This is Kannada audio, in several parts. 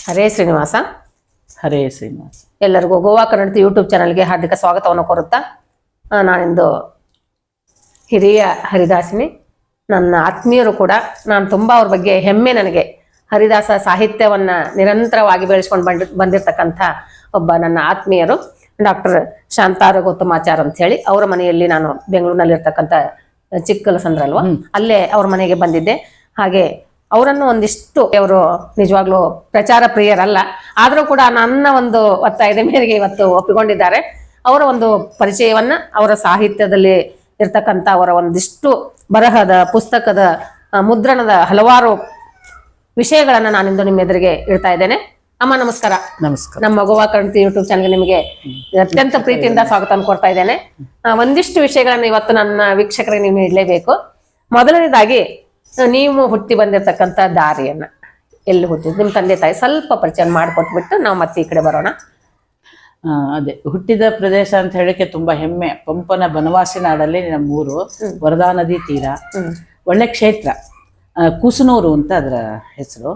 ಹರೇ ಶ್ರೀನಿವಾಸ. ಹರೇ ಶ್ರೀನಿವಾಸ. ಎಲ್ಲರಿಗೂ ಗೋವಾ ಕನ್ನಡ ಯೂಟ್ಯೂಬ್ ಚಾನಲ್ಗೆ ಹಾರ್ದಿಕ ಸ್ವಾಗತವನ್ನು ಕೋರುತ್ತಾ, ನಾನಿಂದು ಹಿರಿಯ ಹರಿದಾಸಿನಿ, ನನ್ನ ಆತ್ಮೀಯರು ಕೂಡ. ನಾನು ತುಂಬ ಅವ್ರ ಬಗ್ಗೆ ಹೆಮ್ಮೆ. ನನಗೆ ಹರಿದಾಸ ಸಾಹಿತ್ಯವನ್ನು ನಿರಂತರವಾಗಿ ಬೆಳೆಸ್ಕೊಂಡು ಬಂದಿರತಕ್ಕಂಥ ಒಬ್ಬ ನನ್ನ ಆತ್ಮೀಯರು ಡಾಕ್ಟರ್ ಶಾಂತಾರ ಗೌತಮಾಚಾರ್ ಅಂತ ಹೇಳಿ, ಅವರ ಮನೆಯಲ್ಲಿ ನಾನು ಬೆಂಗಳೂರಿನಲ್ಲಿರ್ತಕ್ಕಂಥ ಚಿಕ್ಕಲಸಂದ್ರ ಅಲ್ವಾ, ಅಲ್ಲೇ ಅವ್ರ ಮನೆಗೆ ಬಂದಿದ್ದೆ. ಹಾಗೆ ಅವರನ್ನು ಒಂದಿಷ್ಟು, ಅವರು ನಿಜವಾಗ್ಲೂ ಪ್ರಚಾರ ಪ್ರಿಯರಲ್ಲ, ಆದರೂ ಕೂಡ ನನ್ನ ಒಂದು ಒತ್ತಾಯದ ಮೇರೆಗೆ ಇವತ್ತು ಒಪ್ಪಿಕೊಂಡಿದ್ದಾರೆ. ಅವರ ಒಂದು ಪರಿಚಯವನ್ನ, ಅವರ ಸಾಹಿತ್ಯದಲ್ಲಿ ಇರ್ತಕ್ಕಂಥ ಅವರ ಒಂದಿಷ್ಟು ಬರಹದ, ಪುಸ್ತಕದ, ಮುದ್ರಣದ ಹಲವಾರು ವಿಷಯಗಳನ್ನ ನಾನಿಂದು ನಿಮ್ಮ ಎದುರಿಗೆ ಇಡ್ತಾ ಇದ್ದೇನೆ. ಅಮ್ಮ ನಮಸ್ಕಾರ. ನಮಸ್ಕಾರ. ನಮ್ಮ ಗೋವಾ ಕನ್ನಡ ಯೂಟ್ಯೂಬ್ ಚಾನಲ್ಗೆ ನಿಮಗೆ ಅತ್ಯಂತ ಪ್ರೀತಿಯಿಂದ ಸ್ವಾಗತ ಕೊಡ್ತಾ ಇದ್ದೇನೆ. ಒಂದಿಷ್ಟು ವಿಷಯಗಳನ್ನ ಇವತ್ತು ನನ್ನ ವೀಕ್ಷಕರಿಗೆ ನೀವು ನೀಡಲೇಬೇಕು. ಮೊದಲನೇದಾಗಿ, ನೀವು ಹುಟ್ಟಿ ಬಂದಿರತಕ್ಕಂಥ ದಾರಿಯನ್ನ, ಎಲ್ಲಿ ಹುಟ್ಟಿದ್, ನಿಮ್ಮ ತಂದೆ ತಾಯಿ ಸ್ವಲ್ಪ ಪರಿಚಯ ಮಾಡಿಕೊಟ್ಬಿಟ್ಟು ನಾವು ಮತ್ತೆ ಈ ಕಡೆ ಬರೋಣ. ಅದೇ ಹುಟ್ಟಿದ ಪ್ರದೇಶ ಅಂತ ಹೇಳಿಕೆ ತುಂಬಾ ಹೆಮ್ಮೆ. ಪಂಪನ ಬನವಾಸಿ ನಾಡಲ್ಲಿ ನಮ್ಮೂರು, ವರದಾ ನದಿ ತೀರ, ಒಳ್ಳೆ ಕ್ಷೇತ್ರ. ಕೂಸನೂರು ಅಂತ ಅದರ ಹೆಸರು.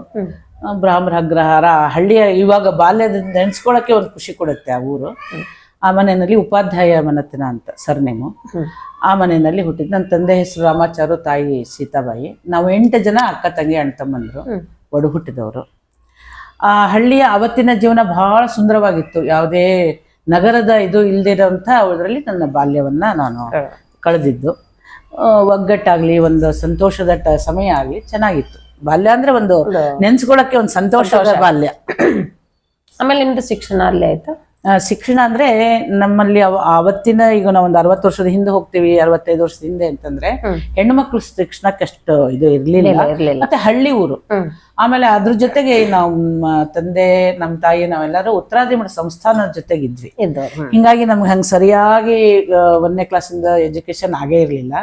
ಬ್ರಾಹ್ಮಣ ಅಗ್ರಹಾರ ಹಳ್ಳಿಯ, ಇವಾಗ ಬಾಲ್ಯದಿಂದ ನೆನ್ಸ್ಕೊಳಕ್ಕೆ ಒಂದು ಖುಷಿ ಕೊಡುತ್ತೆ ಆ ಊರು. ಆ ಮನೆಯಲ್ಲಿ ಉಪಾಧ್ಯಾಯ ಮನತನ ಅಂತ ಸರ್ನೇಮು. ಆ ಮನೆಯಲ್ಲಿ ಹುಟ್ಟಿದ್. ನನ್ನ ತಂದೆ ಹೆಸರು ರಾಮಾಚಾರು, ತಾಯಿ ಸೀತಾಬಾಯಿ. ನಾವು 8 ಜನ ಅಕ್ಕ ತಂಗಿ ಅಣ್ಣ ತಮ್ಮಂದ್ರು, ಒಡು ಹುಟ್ಟಿದವರು. ಆ ಹಳ್ಳಿಯ ಅವತ್ತಿನ ಜೀವನ ಬಹಳ ಸುಂದರವಾಗಿತ್ತು. ಯಾವುದೇ ನಗರದ ಇದು ಇಲ್ದಿರೋಂಥ ಅದರಲ್ಲಿ ನನ್ನ ಬಾಲ್ಯವನ್ನ ನಾನು ಕಳೆದಿದ್ದು. ಒಗ್ಗಟ್ಟಾಗ್ಲಿ, ಒಂದು ಸಂತೋಷದ ಸಮಯ ಆಗ್ಲಿ ಚೆನ್ನಾಗಿತ್ತು. ಬಾಲ್ಯ ಅಂದ್ರೆ ಒಂದು ನೆನ್ಸ್ಕೊಳಕ್ಕೆ ಒಂದು ಸಂತೋಷದ ಬಾಲ್ಯ. ಆಮೇಲೆ ನಿಮ್ದು ಶಿಕ್ಷಣ ಅಲ್ಲೇ ಆಯ್ತಾ? ಶಿಕ್ಷಣ ಅಂದ್ರೆ ನಮ್ಮಲ್ಲಿ ಅವತ್ತಿನ, ಈಗ ನಾವು ಒಂದು 60 ವರ್ಷದ ಹಿಂದೆ ಹೋಗ್ತೀವಿ, 65 ವರ್ಷದ ಹಿಂದೆ ಅಂತಂದ್ರೆ ಹೆಣ್ಣು ಮಕ್ಳು ಶಿಕ್ಷಣಕ್ಕಷ್ಟು ಇದು ಇರ್ಲಿಲ್ಲ. ಮತ್ತೆ ಹಳ್ಳಿ ಊರು. ಆಮೇಲೆ ಅದ್ರ ಜೊತೆಗೆ ನಮ್ಮ ತಂದೆ, ನಮ್ಮ ತಾಯಿ, ನಾವೆಲ್ಲರೂ ಉತ್ತರಾದಿ ಸಂಸ್ಥಾನದ ಜೊತೆಗಿದ್ವಿ. ಹಿಂಗಾಗಿ ನಮ್ಗೆ ಹಂಗ ಸರಿಯಾಗಿ 1ನೇ ಕ್ಲಾಸಿಂದ ಎಜುಕೇಶನ್ ಆಗೇ ಇರ್ಲಿಲ್ಲ.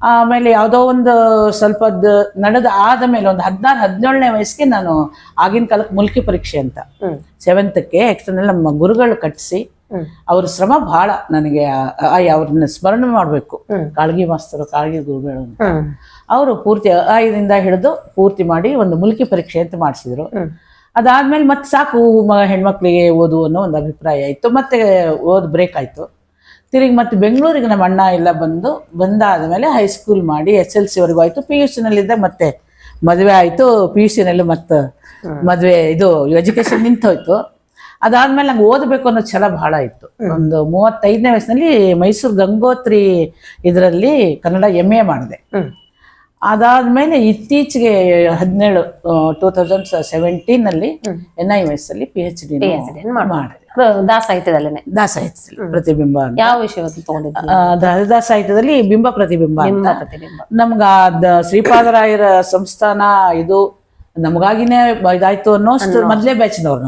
ಆಮೇಲೆ ಯಾವುದೋ ಒಂದು ಸ್ವಲ್ಪ ನಡೆದ ಆದ ಮೇಲೆ ಒಂದು 16-17ನೇ ವಯಸ್ಸಿಗೆ ನಾನು, ಆಗಿನ ಕಾಲಕ್ಕೆ ಮುಲ್ಕಿ ಪರೀಕ್ಷೆ ಅಂತ 7th ಎಕ್ಸ್ಟರ್ನಲ್ ನಮ್ಮ ಗುರುಗಳು ಕಟ್ಟಿಸಿ, ಅವ್ರ ಶ್ರಮ ಬಹಳ ನನಗೆ. ಅವ್ರನ್ನ ಸ್ಮರಣೆ ಮಾಡ್ಬೇಕು. ಕಾಳಗಿ ಮಾಸ್ತರು, ಕಾಳಗಿ ಗುರುಗಳು ಅಂತ. ಅವರು ಪೂರ್ತಿ ಐದಿಂದ ಹಿಡಿದು ಪೂರ್ತಿ ಮಾಡಿ ಒಂದು ಮುಲ್ಕಿ ಪರೀಕ್ಷೆ ಅಂತ ಮಾಡಿಸಿದ್ರು. ಅದಾದ್ಮೇಲೆ ಮತ್ತೆ ಸಾಕು ಹೆಣ್ಮಕ್ಳಿಗೆ ಓದು ಅನ್ನೋ ಒಂದು ಅಭಿಪ್ರಾಯ ಆಯ್ತು. ಮತ್ತೆ ಬ್ರೇಕ್ ಆಯ್ತು. ತಿರುಗಿ ಮತ್ತೆ ಬೆಂಗಳೂರಿಗೆ ನಮ್ಮ ಅಣ್ಣ ಎಲ್ಲ ಬಂದಾದ್ಮೇಲೆ ಹೈಸ್ಕೂಲ್ ಮಾಡಿ SLC ವರೆಗೂ ಆಯ್ತು. PUC ನಲ್ಲಿದ್ದಾಗ ಮತ್ತೆ ಮದುವೆ ಆಯ್ತು. PUC ನಲ್ಲಿ ಮತ್ತೆ ಮದುವೆ, ಇದು ಎಜುಕೇಶನ್ ನಿಂತೋಯ್ತು. ಅದಾದ್ಮೇಲೆ ನಂಗೆ ಓದಬೇಕು ಅನ್ನೋ ಛಲ ಬಹಳ ಇತ್ತು. ಒಂದು 35ನೇ ವಯಸ್ಸಿನಲ್ಲಿ ಮೈಸೂರು ಗಂಗೋತ್ರಿ ಇದರಲ್ಲಿ ಕನ್ನಡ MA ಮಾಡಿದೆ. ಅದಾದ್ಮೇಲೆ ಇತ್ತೀಚೆಗೆ 2017ನಲ್ಲಿ NIMS ಅಲ್ಲಿ PhD ಮಾಡಿದೆ. ದಾಸಾಹಿತ್ಯದಲ್ಲೇ. ದಾಸಾಹಿತ್ಯದಲ್ಲಿ ಪ್ರತಿಬಿಂಬ. ಯಾವ ವಿಷಯ ತಗೊಂಡಿದ್ದ? ದಾಸಾಹಿತ್ಯದಲ್ಲಿ ಬಿಂಬ ಪ್ರತಿಬಿಂಬ ಅಂತ. ನಮ್ಗ ಶ್ರೀಪಾದರಾಯರ ಸಂಸ್ಥಾನ ಇದು ನಮಗಾಗಿನೇ ಇದಾಯ್ತು ಅನ್ನೋಷ್ಟು ಮೊದ್ಲೇ ಬ್ಯಾಚ್ನವ್ರು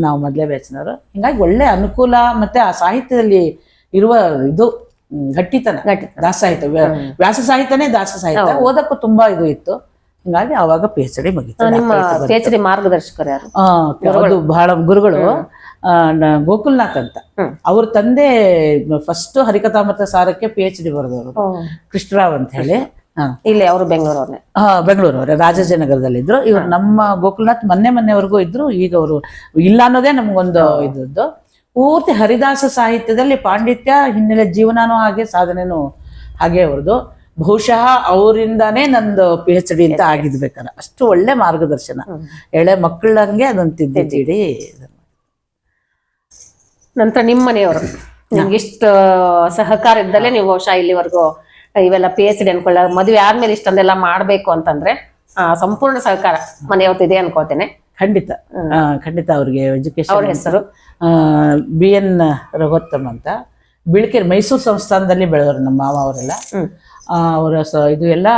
ನಾವು ಮೊದ್ಲೇ ಬ್ಯಾಚ್ನವ್ರು. ಹಿಂಗಾಗಿ ಒಳ್ಳೆ ಅನುಕೂಲ. ಮತ್ತೆ ಆ ಸಾಹಿತ್ಯದಲ್ಲಿ ಇರುವ ಇದು ಗಟ್ಟಿತನ, ದಾಸಾಹಿತ್ಯ, ವ್ಯಾಸ ಸಾಹಿತ್ಯನೇ ದಾಸ ಸಾಹಿತ್ಯ, ಓದಕ್ಕೂ ತುಂಬಾ ಇದು ಇತ್ತು. ಹಿಂಗಾಗಿ ಅವಾಗ PhD ಮುಗಿತು. ನಿಮ್ಮ PhD ಮಾರ್ಗದರ್ಶಕರು ಯಾರು? ಅದು ಬಹಳ ಗುರುಗಳು ಗೋಕುಲ್ನಾಥ್ ಅಂತ. ಅವ್ರ ತಂದೆ ಫಸ್ಟ್ ಹರಿಕಥಾಮೃತ ಸಾರಕ್ಕೆ PhD ಬರೆದವರು, ಕೃಷ್ಣರಾವ್ ಅಂತ ಹೇಳಿ. ಇಲ್ಲಿ ಅವರು ಬೆಂಗಳೂರವ್ರೆ. ಬೆಂಗಳೂರವ್ರೆ, ರಾಜಾಜಿನಗರದಲ್ಲಿದ್ರು. ಇವ್ರು ನಮ್ಮ ಗೋಕುಲ್ನಾಥ್ ಮೊನ್ನೆವರೆಗೂ ಇದ್ರು. ಈಗ ಅವರು ಇಲ್ಲ ಅನ್ನೋದೇ ನಮ್ಗೊಂದು ಇದ್ದದ್ದು. ಪೂರ್ತಿ ಹರಿದಾಸ ಸಾಹಿತ್ಯದಲ್ಲಿ ಪಾಂಡಿತ್ಯ, ಹಿನ್ನೆಲೆ ಜೀವನನೂ ಹಾಗೆ, ಸಾಧನೆನೂ ಹಾಗೆ ಅವ್ರದ್ದು. ಬಹುಶಃ ಅವರಿಂದಾನೇ ನಂದು PhD ಅಂತ ಆಗಿದ್ಬೇಕಲ್ಲ. ಅಷ್ಟು ಒಳ್ಳೆ ಮಾರ್ಗದರ್ಶನ. ಎಳೆ ಮಕ್ಕಳಂಗೆ ಅದೊಂದು ತಿದ್ದಿ. ನಂತರ ನಿಮ್ಮ ಮನೆಯವರು ನಿಮ್ಗಿಷ್ಟು ಸಹಕಾರ ಇದ್ದಲ್ಲೇ ನೀವು ಬಹುಶಃ ಇಲ್ಲಿವರೆಗೂ ಇವೆಲ್ಲ PhD ಅನ್ಕೊಳ್ಳ, ಮದುವೆ ಆದ್ಮೇಲೆ ಇಷ್ಟೊಂದೆಲ್ಲ ಮಾಡ್ಬೇಕು ಅಂತಂದ್ರೆ ಸಂಪೂರ್ಣ ಸಹಕಾರ ಮನೆಯವ್ರದ್ದು ಇದೆ ಅನ್ಕೋತೇನೆ. ಖಂಡಿತ ಖಂಡಿತ. ಅವ್ರಿಗೆ ಎಜುಕೇಶನ್, ಅವ್ರ ಹೆಸರು BN ರಘೋತ್ತಮ್ ಅಂತ, ಬಿಳ್ಕೆರೆ ಮೈಸೂರು ಸಂಸ್ಥಾನದಲ್ಲಿ ಬೆಳೆದವರು ನಮ್ಮ ಮಾವ ಅವರೆಲ್ಲ. ಅವರ ಇದು ಎಲ್ಲ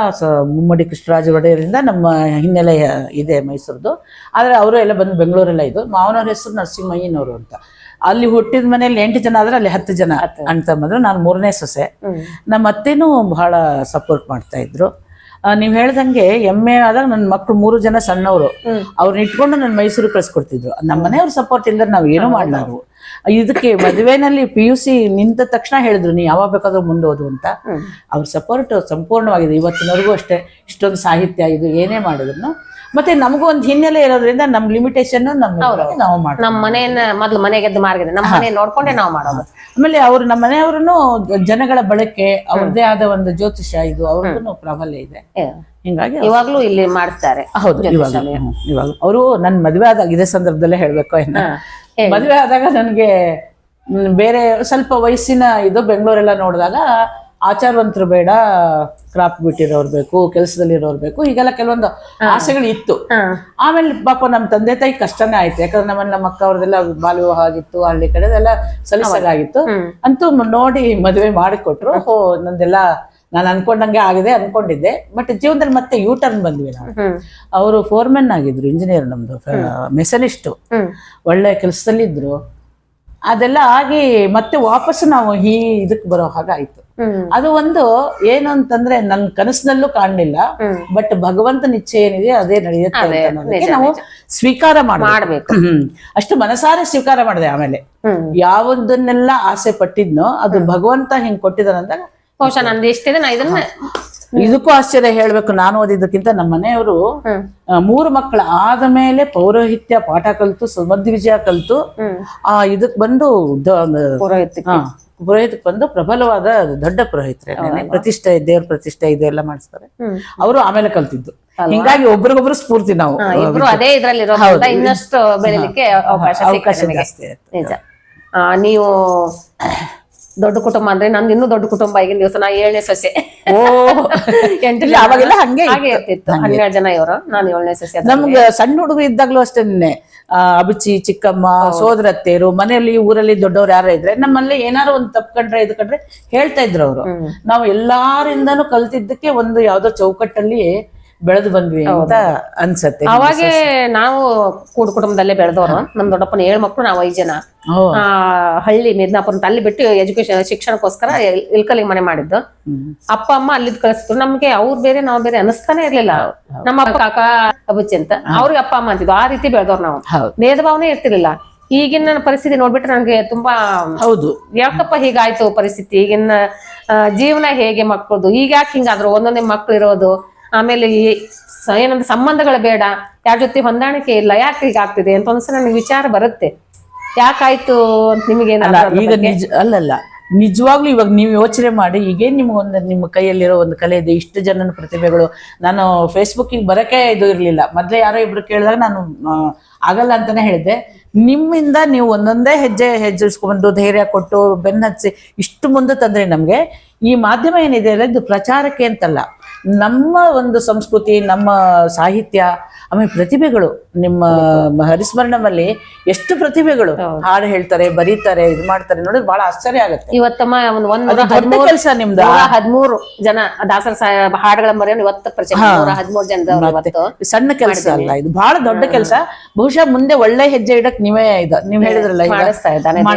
ಮುಮ್ಮಡಿ ಕೃಷ್ಣರಾಜ ಒಡೆಯರಿಂದ ನಮ್ಮ ಹಿನ್ನೆಲೆ ಇದೆ ಮೈಸೂರದು. ಆದರೆ ಅವರು ಎಲ್ಲ ಬಂದು ಬೆಂಗಳೂರೆಲ್ಲ ಇದು. ಮಾವನವ್ರ ಹೆಸರು ನರಸಿಂಹಯ್ಯನವರು ಅಂತ. ಅಲ್ಲಿ ಹುಟ್ಟಿದ ಮನೆಯಲ್ಲಿ 8 ಜನ ಆದ್ರೆ ಅಲ್ಲಿ 10 ಜನ ಅಣ್ಣ ತಮ್ಮಂದ್ರು. ನಾನು 3ನೇ ಸೊಸೆ. ನಮ್ಮ ಅತ್ತೆನೂ ಬಹಳ ಸಪೋರ್ಟ್ ಮಾಡ್ತಾ ಇದ್ರು. ನೀವ್ ಹೇಳ್ದಂಗೆ MA ಆದಾಗ ನನ್ನ ಮಕ್ಳು 3 ಜನ ಸಣ್ಣವರು. ಅವ್ರನ್ನ ಇಟ್ಕೊಂಡು ನನ್ನ ಮೈಸೂರಿಗೆ ಕಳ್ಸಿಕೊಡ್ತಿದ್ರು. ನಮ್ಮ ಮನೆಯವ್ರ ಸಪೋರ್ಟ್ ಇಲ್ಲದ್ರೆ ನಾವ್ ಏನೂ ಮಾಡ್ಲಾರು. ಇದಕ್ಕೆ ಮದುವೆನಲ್ಲಿ PUC ನಿಂತ ತಕ್ಷಣ ಹೇಳಿದ್ರು, ನೀ ಯಾವಾಗ ಬೇಕಾದ್ರೂ ಮುಂದೋದು ಅಂತ. ಅವ್ರ ಸಪೋರ್ಟ್ ಸಂಪೂರ್ಣವಾಗಿದೆ ಇವತ್ತಿನವರೆಗೂ ಅಷ್ಟೇ. ಇಷ್ಟೊಂದು ಸಾಹಿತ್ಯ ಇದು ಏನೇ ಮಾಡಿದ್ರು ಮತ್ತೆ ನಮಗೂ ಒಂದು ಹಿನ್ನೆಲೆ ಇರೋದ್ರಿಂದ ನಮ್ ಲಿಮಿಟೇಷನ್ ನಾವು ಮಾಡ್ತೀವಿ. ನಮ್ಮ ಮನೆಯನ್ನ ಮೊದ್ಲು ಮನೆಗೆದ್ದು ಮಾರ್ಗಿದೆ, ನಮ್ಮ ಮನೆ ನೋಡ್ಕೊಂಡೆ ನಾವು ಮಾಡೋದು. ಆಮೇಲೆ ಅವ್ರು ನಮ್ಮ ಮನೆಯವ್ರು ಜನಗಳ ಬಳಕೆ ಅವ್ರದೇ ಆದ ಒಂದು ಜ್ಯೋತಿಷ ಇದು ಅವ್ರಿಗೂ ಪ್ರಾಬಲ್ಯ ಇದೆ. ಹಿಂಗಾಗಿ ಇವಾಗ್ಲೂ ಇಲ್ಲಿ ಮಾಡ್ತಾರೆ. ಹೌದು, ಇವಾಗ ಅವರು ನನ್ ಮದ್ವೆ ಆದಾಗ ಇದೇ ಸಂದರ್ಭದಲ್ಲೇ ಹೇಳ್ಬೇಕು, ಮದ್ವೆ ಆದಾಗ ನನ್ಗೆ ಬೇರೆ ಸ್ವಲ್ಪ ವಯಸ್ಸಿನ ಇದು ಬೆಂಗಳೂರೆಲ್ಲ ನೋಡಿದಾಗ ಆಚಾರವಂತರು ಬೇಡ, ಕ್ರಾಪ್ ಬಿಟ್ಟಿರೋರು ಬೇಕು, ಕೆಲಸದಲ್ಲಿ ಇರೋರು ಬೇಕು, ಹೀಗೆಲ್ಲ ಕೆಲವೊಂದು ಆಸೆಗಳು ಇತ್ತು. ಆಮೇಲೆ ಪಾಪ ನಮ್ಮ ತಂದೆ ತಾಯಿ ಕಷ್ಟನೇ ಆಯ್ತು, ಯಾಕಂದ್ರೆ ನಮ್ಮ ಅಕ್ಕ ಅವ್ರದೆಲ್ಲ ಬಾಲ್ಯ ವಿವಾಹ ಆಗಿತ್ತು, ಹಳ್ಳಿ ಕಡೆದೆಲ್ಲ ಸಲೀಸಾಗಿತ್ತು. ಅಂತೂ ನೋಡಿ ಮದುವೆ ಮಾಡಿಕೊಟ್ರು. ನಂದೆಲ್ಲ ನಾನು ಅನ್ಕೊಂಡಂಗೆ ಆಗಿದೆ ಅನ್ಕೊಂಡಿದ್ದೆ. ಬಟ್ ಜೀವನದಲ್ಲಿ ಮತ್ತೆ ಯೂ ಟರ್ನ್ ಬಂದ್ವಿ ನಾವು. ಅವರು ಫೋರ್ಮೆನ್ ಆಗಿದ್ರು, ಇಂಜಿನಿಯರ್, ನಮ್ದು ಮೆಸನಿಸ್ಟು, ಒಳ್ಳೆ ಕೆಲಸದಲ್ಲಿದ್ರು. ಅದೆಲ್ಲ ಆಗಿ ಮತ್ತೆ ವಾಪಸ್ ನಾವು ಇದಕ್ಕೆ ಬರೋ ಹಾಗಾಯ್ತು. ಅದು ಒಂದು ಏನು ಅಂತಂದ್ರೆ ನನ್ ಕನಸಿನಲ್ಲೂ ಕಾಣಲಿಲ್ಲ, ಬಟ್ ಭಗವಂತನ ಇಚ್ಛೆ ಏನಿದೆ ಅದೇ ನಡೆಯುತ್ತೆ ಅನ್ನೋದಕ್ಕೆ ನಾವು ಸ್ವೀಕಾರ ಮಾಡಬೇಕು. ಅಷ್ಟು ಮನಸಾರೆ ಸ್ವೀಕಾರ ಮಾಡಿದೆ. ಆಮೇಲೆ ಯಾವುದನ್ನೆಲ್ಲ ಆಸೆ ಪಟ್ಟಿದ್ನೋ ಅದು ಭಗವಂತ ಹಿಂಗ್ ಕೊಟ್ಟಿದ್ದಾನಂದಾಗ ಬಹುಶಃ ನಂದು ಎಷ್ಟಿದೆ ನಾ ಇದನ್ನ ಇದಕ್ಕೂ ಆಶ್ಚರ್ಯ ಹೇಳ್ಬೇಕು. ನಾನು ಓದಿದ್ದಕ್ಕಿಂತ ನಮ್ಮ ಮನೆಯವರು 3 ಮಕ್ಕಳ ಆದ ಮೇಲೆ ಪೌರೋಹಿತ್ಯ ಪಾಠ ಕಲಿತು, ಸುಮಧ್ವಿಜಯ ಕಲಿತು ಇದಕ್ ಬಂದು ಪುರೋಹಿತಕ್ಕೆ ಬಂದು ಪ್ರಬಲವಾದ ದೊಡ್ಡ ಪುರೋಹಿತರೆ, ಪ್ರತಿಷ್ಠೆ, ದೇವ್ರ ಪ್ರತಿಷ್ಠೆ ಇದೆಲ್ಲ ಮಾಡಿಸ್ತಾರೆ ಅವರು. ಆಮೇಲೆ ಕಲ್ತಿದ್ದು. ಹಿಂಗಾಗಿ ಒಬ್ರಿಗೊಬ್ರು ಸ್ಫೂರ್ತಿ ನಾವು ಇಬ್ರು ಅದೇ ಇದ್ರಲ್ಲಿ ಇನ್ನಷ್ಟು ಬೆಳಿಲಿಕ್ಕೆ ಅವಕಾಶ ಜಾಸ್ತಿ ಆಯ್ತು. ನಿಜ. ನೀವು ದೊಡ್ಡ ಕುಟುಂಬ ಅಂದ್ರೆ ನಂದು ಇನ್ನೂ ದೊಡ್ಡ ಕುಟುಂಬ. ಈಗಿನ ದಿವಸ ನಾ 7ನೇ ಸೊಸೆ. ಅವಾಗೆಲ್ಲ ಹಾಗೆ ಇರ್ತಿತ್ತು. 12 ಜನ ಇವರು, ನಾನು 7ನೇ ಸೊಸೆ. ನಮ್ಗೆ ಸಣ್ಣ ಹುಡುಗ ಇದ್ದಾಗ್ಲೂ ಅಷ್ಟೇನೆ ಅಬಚಿ, ಚಿಕ್ಕಮ್ಮ, ಸೋದರತ್ತೆಯರು, ಮನೆಯಲ್ಲಿ ಊರಲ್ಲಿ ದೊಡ್ಡವ್ರು ಯಾರ ಇದ್ರೆ ನಮ್ಮಲ್ಲಿ ಏನಾರು ಒಂದು ತಪ್ಕೊಂಡ್ರೆ ಇದು ಕಂಡ್ರೆ ಹೇಳ್ತಾ ಇದ್ರು ಅವರು. ನಾವು ಎಲ್ಲಾರಿಂದನೂ ಕಲ್ತಿದ್ದಕ್ಕೆ ಒಂದು ಯಾವ್ದೋ ಚೌಕಟ್ಟಲ್ಲಿ ಬೆಳೆದು ಬಂದ್ವಿ ಅಂತ ಅನ್ಸತ್ತೆ. ಅವಾಗೆ ನಾವು ಕೂಡು ಕುಟುಂಬದಲ್ಲೇ ಬೆಳೆದವರು. ನಮ್ ದೊಡ್ಡಪ್ಪನ 7 ಮಕ್ಕಳು, ನಾವು 5 ಜನ. ಹಳ್ಳಿ ಮಿದ್ನಾಪುರ ಅಂತ ಅಲ್ಲಿ ಬಿಟ್ಟು ಎಜುಕೇಶನ್ ಶಿಕ್ಷಣಕ್ಕೋಸ್ಕರ ಇಲ್ಕಲಿಗೆ ಮನೆ ಮಾಡಿದ್ದು. ಅಪ್ಪ ಅಮ್ಮ ಅಲ್ಲಿದ್ ಕಳಿಸಿದ್ರು ನಮ್ಗೆ. ಅವ್ರು ಬೇರೆ ನಾವು ಬೇರೆ ಅನಿಸ್ತಾನೆ ಇರ್ಲಿಲ್ಲ. ನಮ್ಮ ಅಪ್ಪ ಕಾಕ ಅಬುಚ್ಚಿ ಅಂತ, ಅವ್ರಿಗೆ ಅಪ್ಪ ಅಮ್ಮ ಅಂತಿದ್ವು. ಆ ರೀತಿ ಬೆಳೆದವ್ರು ನಾವು. ಭೇದ ಭಾವನೆ ಇರ್ತಿರ್ಲಿಲ್ಲ. ಈಗಿನ ಪರಿಸ್ಥಿತಿ ನೋಡ್ಬಿಟ್ರೆ ನನಗೆ ತುಂಬಾ ಹೌದು, ಯಾಕಪ್ಪ ಹೀಗಾಯ್ತು ಪರಿಸ್ಥಿತಿ, ಈಗಿನ ಜೀವನ ಹೇಗೆ, ಮಕ್ಕಳದು ಈಗ ಯಾಕೆ ಹಿಂಗಾದ್ರು, ಒಂದೊಂದೇ ಮಕ್ಳು ಇರೋದು, ಆಮೇಲೆ ಏನಂದ್ರೆ ಸಂಬಂಧಗಳು ಬೇಡ, ಯಾರ ಜೊತೆ ಹೊಂದಾಣಿಕೆ ಇಲ್ಲ, ಯಾಕೆ ಹೀಗಾಗ್ತಿದೆ ಅಂತ ಒಂದ್ಸಲ ನನಗೆ ವಿಚಾರ ಬರುತ್ತೆ. ಯಾಕಾಯ್ತು ಅಂತ ನಿಮಗೆ ಈಗ ಅಲ್ಲಲ್ಲ, ನಿಜವಾಗ್ಲೂ ಇವಾಗ ನೀವು ಯೋಚನೆ ಮಾಡಿ, ಈಗೇನ್ ನಿಮ್ಗೊಂದು ನಿಮ್ಮ ಕೈಯಲ್ಲಿರೋ ಒಂದು ಕಲೆ ಇದೆ, ಇಷ್ಟು ಜನನ ಪ್ರತಿಭೆಗಳು. ನಾನು ಫೇಸ್ಬುಕ್ಕಿಗೆ ಬರಕ್ಕೆ ಇದು ಇರ್ಲಿಲ್ಲ. ಮೊದ್ಲೇ ಯಾರೋ ಇಬ್ರು ಕೇಳಿದಾಗ ನಾನು ಆಗಲ್ಲ ಅಂತಾನೆ ಹೇಳಿದ್ದೆ. ನಿಮ್ಮಿಂದ ನೀವು ಒಂದೊಂದೇ ಹೆಜ್ಜೆ ಇಸ್ಕೊಂಡು ಧೈರ್ಯ ಕೊಟ್ಟು ಬೆನ್ನ ಹಚ್ಚಿ ಇಷ್ಟು ಮುಂದೆ ತಂದ್ರೆ ನಮ್ಗೆ ಈ ಮಾಧ್ಯಮ ಏನಿದೆ ಅಲ್ಲ, ಇದು ಪ್ರಚಾರಕ್ಕೆ ಅಂತಲ್ಲ, ನಮ್ಮ ಒಂದು ಸಂಸ್ಕೃತಿ, ನಮ್ಮ ಸಾಹಿತ್ಯ, ಆಮೇಲೆ ಪ್ರತಿಭೆಗಳು. ನಿಮ್ಮ ಹರಿಸ್ಮರಣಮಲ್ಲಿ ಎಷ್ಟು ಪ್ರತಿಭೆಗಳು ಹಾಡು ಹೇಳ್ತಾರೆ, ಬರೀತಾರೆ, ಇದು ಮಾಡ್ತಾರೆ, ನೋಡಿದ್ರೆ ಬಹಳ ಆಶ್ಚರ್ಯ ಆಗುತ್ತೆ. ಇವತ್ತಮ್ಮ ಕೆಲಸ ನಿಮ್ದು. 113 ಜನ ದಾಸರ ಹಾಡುಗಳ ಮರೆಯನ್ನು ಇವತ್ತು 113 ಜನದವರು. ಸಣ್ಣ ಕೆಲಸ ಅಲ್ಲ, ಇದು ಬಹಳ ದೊಡ್ಡ ಕೆಲಸ. ಬಹುಶಃ ಮುಂದೆ ಒಳ್ಳೆ ಹೆಜ್ಜೆ ಇಡಕ್ ನೀವ್ ಹೇಳಿದ್ರಲ್ಲ,